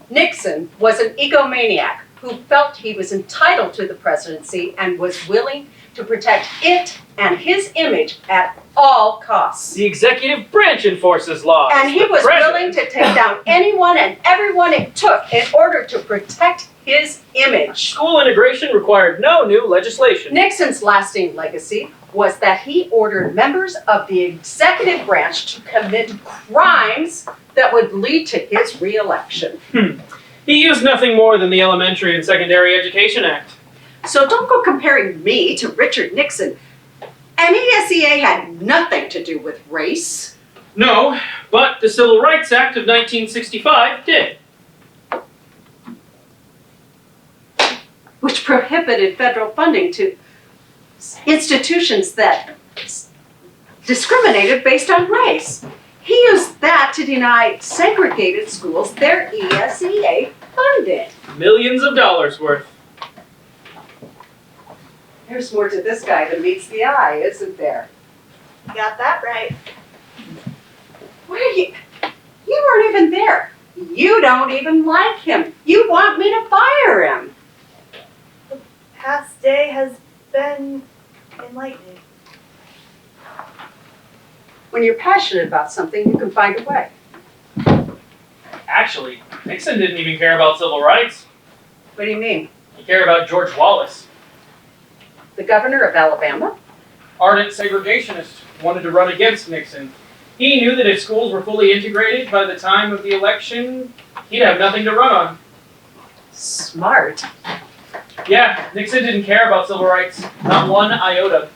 Nixon was an egomaniac who felt he was entitled to the presidency and was willing to protect it and his image at all costs. The executive branch enforces laws. And he The was president- willing to take down anyone and everyone it took in order to protect his image. School integration required no new legislation. Nixon's lasting legacy was that he ordered members of the executive branch to commit crimes that would lead to his reelection. He used nothing more than the Elementary and Secondary Education Act. So don't go comparing me to Richard Nixon. And ESEA had nothing to do with race. No, but the Civil Rights Act of 1965 did. Which prohibited federal funding to institutions that discriminated based on race. He used that to deny segregated schools their ESEA funding. Millions of dollars worth. There's more to this guy than meets the eye, isn't there? Got that right. Where are you? You weren't even there. You don't even like him. You want me to fire him. Past day has been enlightening. When you're passionate about something, you can find a way. Actually, Nixon didn't even care about civil rights. What do you mean? He cared about George Wallace. The governor of Alabama? Ardent segregationist, wanted to run against Nixon. He knew that if schools were fully integrated by the time of the election, he'd have nothing to run on. Smart. Yeah, Nixon didn't care about civil rights. Not one iota.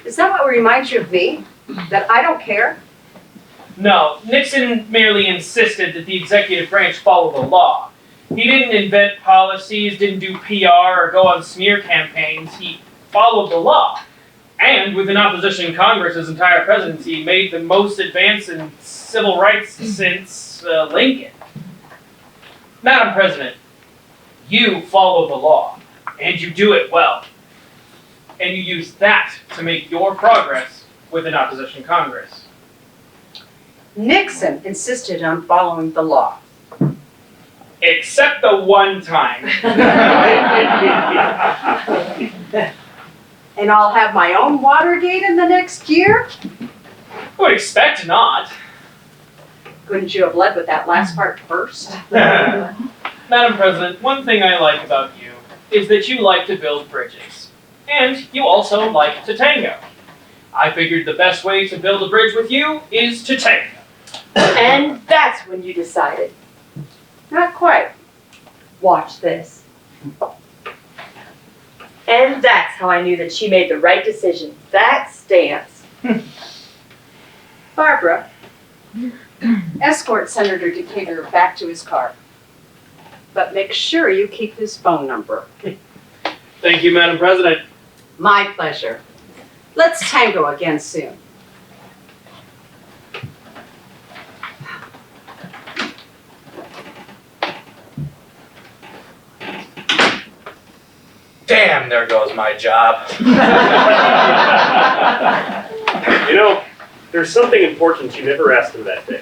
Is that what reminds you of me? That I don't care? No, Nixon merely insisted that the executive branch follow the law. He didn't invent policies, didn't do PR or go on smear campaigns. He followed the law. And with an opposition Congress, his entire presidency made the most advance in civil rights since Lincoln. Madam President, you follow the law, and you do it well. And you use that to make your progress with an opposition Congress. Nixon insisted on following the law. Except the one time. And I'll have my own Watergate in the next year? I would expect not. Couldn't you have led with that last part first? Madam President, one thing I like about you is that you like to build bridges. And you also like to tango. I figured the best way to build a bridge with you is to tango. And that's when you decided. Not quite. Watch this. And that's how I knew that she made the right decision. That stance. Barbara, escort Senator Decatur back to his car. But make sure you keep his phone number. Thank you, Madam President. My pleasure. Let's tango again soon. Damn, there goes my job. You know, there's something important you never asked him that day.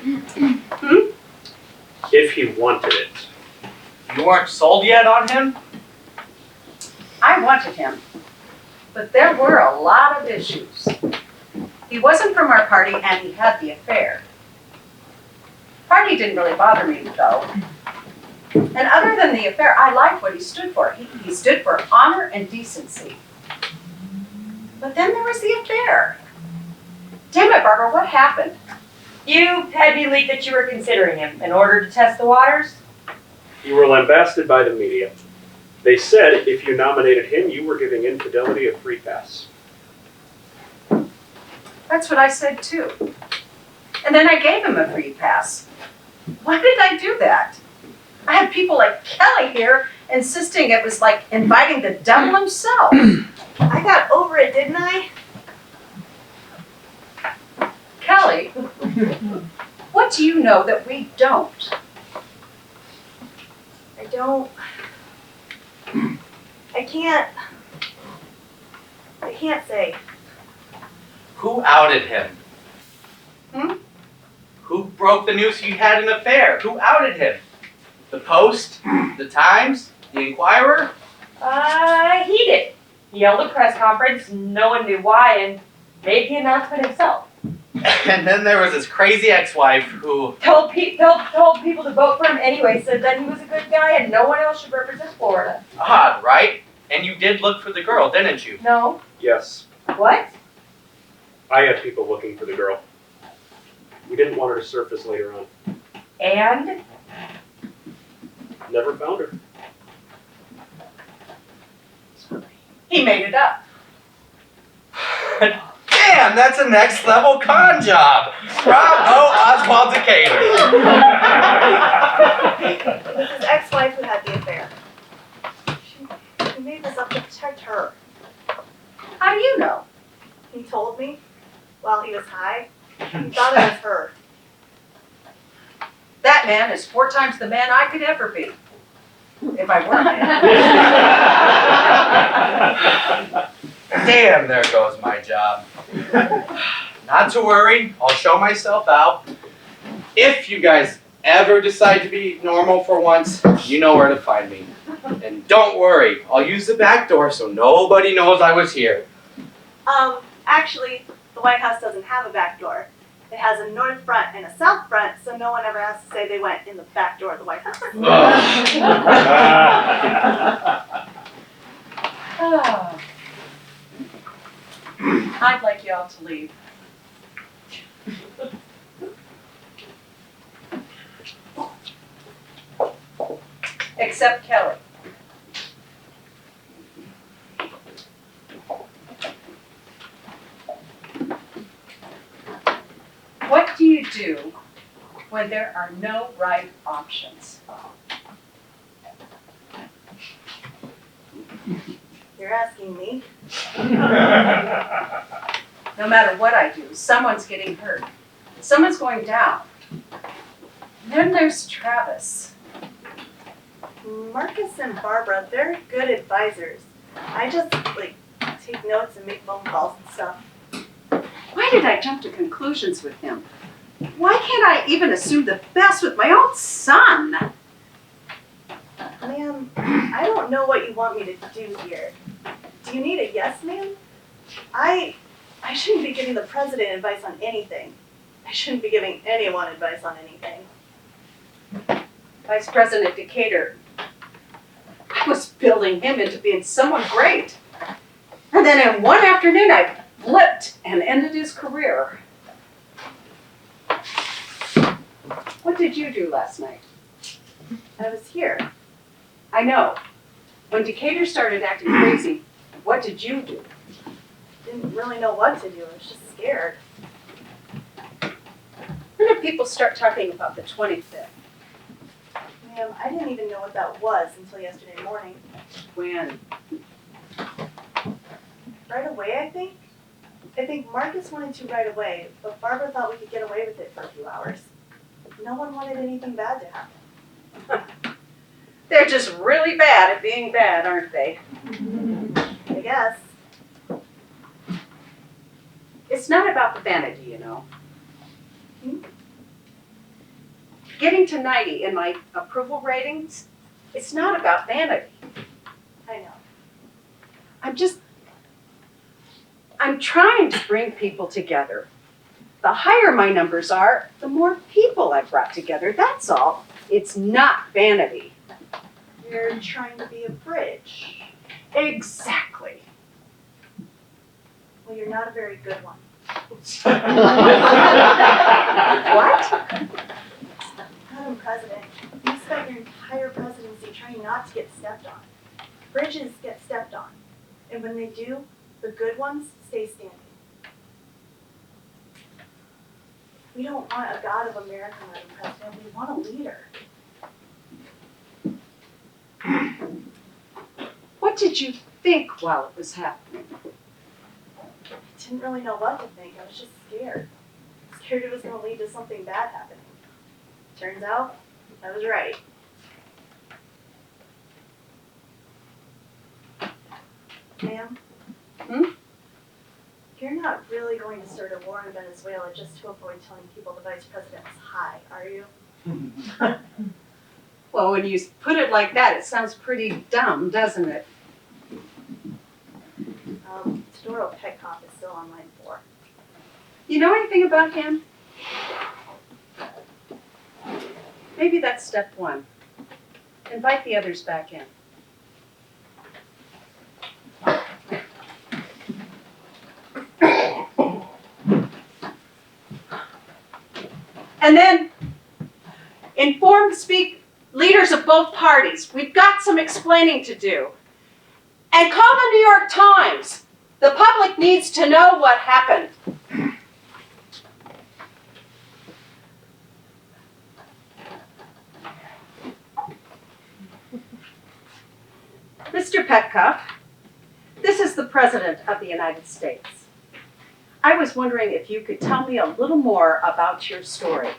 If he wanted it. You weren't sold yet on him? I wanted him, but there were a lot of issues. He wasn't from our party and he had the affair. Party didn't really bother me though. And other than the affair, I liked what he stood for. He stood for honor and decency. But then there was the affair. Damn it, Barbara, what happened? You had me leak that you were considering him in order to test the waters? You were lambasted by the media. They said if you nominated him, you were giving infidelity a free pass. That's what I said too. And then I gave him a free pass. Why did I do that? I had people like Kelly here insisting it was like inviting the devil himself. I got over it, didn't I? Kelly, what do you know that we don't? I can't say. Who outed him? Hmm? Who broke the news he had an affair? Who outed him? The Post? The Times? The Inquirer? He did. He held a press conference, no one knew why, and made the announcement himself. And then there was his crazy ex-wife who... Told people to vote for him anyway, said that he was a good guy and no one else should represent Florida. Odd, right? And you did look for the girl, didn't you? No. Yes, What? I had people looking for the girl. We didn't want her to surface later on. And? Never found her. He made it up. Damn, that's a next level con job! Bravo, Oswald Decatur! It was his ex-wife who had the affair. He made this up to protect her. How do you know? He told me while he was high. He thought it was her. That man is 4 times the man I could ever be. If I were a man. Damn, there goes my job. Not to worry, I'll show myself out. If you guys ever decide to be normal for once, you know where to find me. And don't worry, I'll use the back door so nobody knows I was here. Actually, the White House doesn't have a back door. It has a north front and a south front, so no one ever has to say they went in the back door of the White House. I'd like y'all to leave. Except Kelly. What do you do when there are no right options? You're asking me. No matter what I do, someone's getting hurt. Someone's going down. Then there's Travis. Marcus and Barbara, they're good advisors. I just, like, take notes and make phone calls and stuff. Why did I jump to conclusions with him? Why can't I even assume the best with my own son? Ma'am, I don't know what you want me to do here. Do you need a yes, ma'am? I shouldn't be giving the president advice on anything. I shouldn't be giving anyone advice on anything. Vice President Decatur. I was building him into being someone great. And then in one afternoon, I flipped and ended his career. What did you do last night? I was here. I know. When Decatur started acting crazy, what did you do? Didn't really know what to do. I was just scared. When did people start talking about the 25th? Ma'am, I didn't even know what that was until yesterday morning. When? Right away, I think. I think Marcus wanted to right away, but Barbara thought we could get away with it for a few hours. No one wanted anything bad to happen. They're just really bad at being bad, aren't they? I guess. It's not about the vanity, you know. Hmm? Getting to 90 in my approval ratings, it's not about vanity. I know. I'm trying to bring people together. The higher my numbers are, the more people I've brought together, that's all. It's not vanity. You're trying to be a bridge. Exactly. Well, you're not a very good one. What? Madam President, you spent your entire presidency trying not to get stepped on. Bridges get stepped on. And when they do, the good ones stay standing. We don't want a God of America, Madam President. We want a leader. What did you think while it was happening? I didn't really know what to think. I was just scared. Scared it was going to lead to something bad happening. Turns out, I was right. Ma'am? You're not really going to start a war in Venezuela just to avoid telling people the vice president was high, are you? Well, when you put it like that, it sounds pretty dumb, doesn't it? Todoro Petkoff is still on line 4. You know anything about him? Maybe that's step 1. Invite the others back in. And then inform the leaders of both parties. We've got some explaining to do. And call the New York Times. The public needs to know what happened. Mr. Petkoff, this is the President of the United States. I was wondering if you could tell me a little more about your story.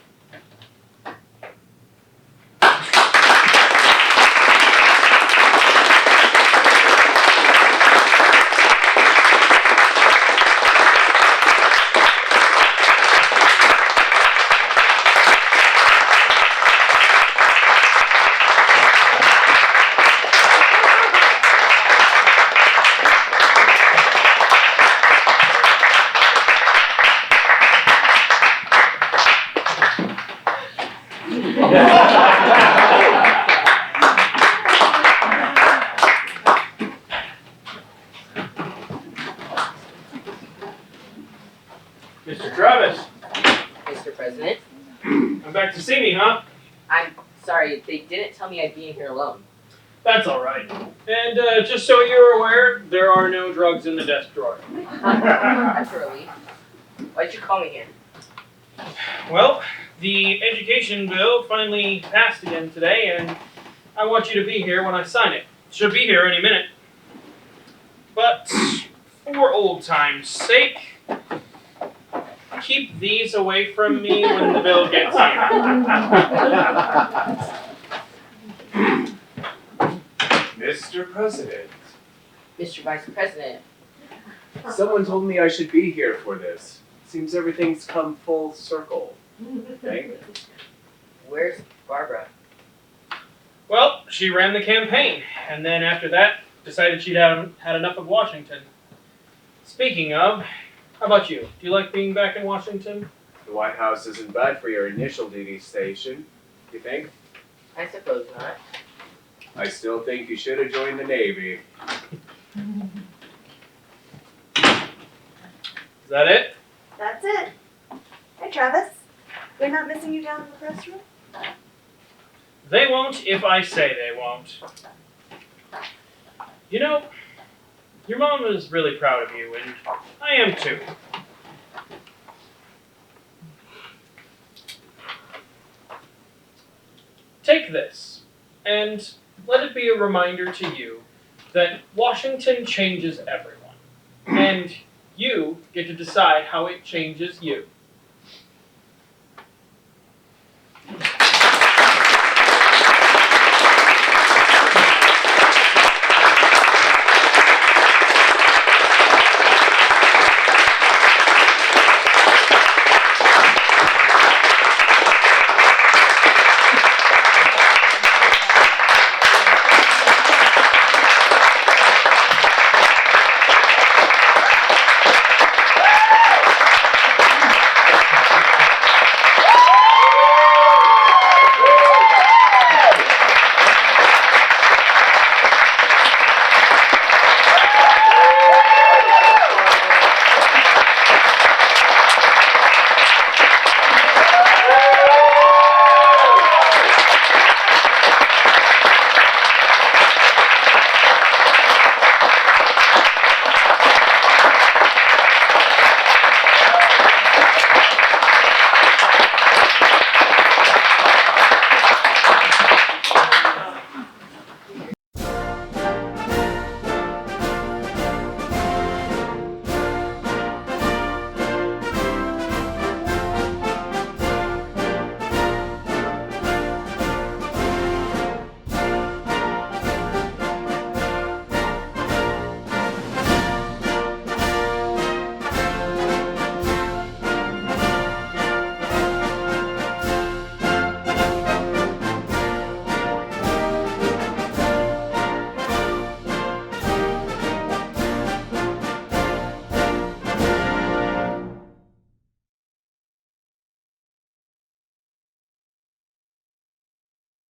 Mr. Travis, Mr. President, come back to see me, huh? I'm sorry, they didn't tell me I'd be in here alone. That's all right. And just so you're aware, there are no drugs in the desk drawer. That's a relief. Why'd you call me in? Well, the education bill finally passed again today, and I want you to be here when I sign it. Should be here any minute. But for old time's sake, keep these away from me when the bill gets here. Mr. President, Mr. Vice President, someone told me I should be here for this. Seems everything's come full circle. Thank where's Barbara? Well, she ran the campaign, and then after that, decided she'd had enough of Washington. Speaking of, how about you? Do you like being back in Washington? The White House isn't bad for your initial duty station, you think? I suppose not. I still think you should have joined the Navy. Is that it? That's it. Hey, Travis. They're not missing you down in the press room? They won't if I say they won't. You know, your mom is really proud of you, and I am too. Take this, and let it be a reminder to you that Washington changes everyone, and you get to decide how it changes you.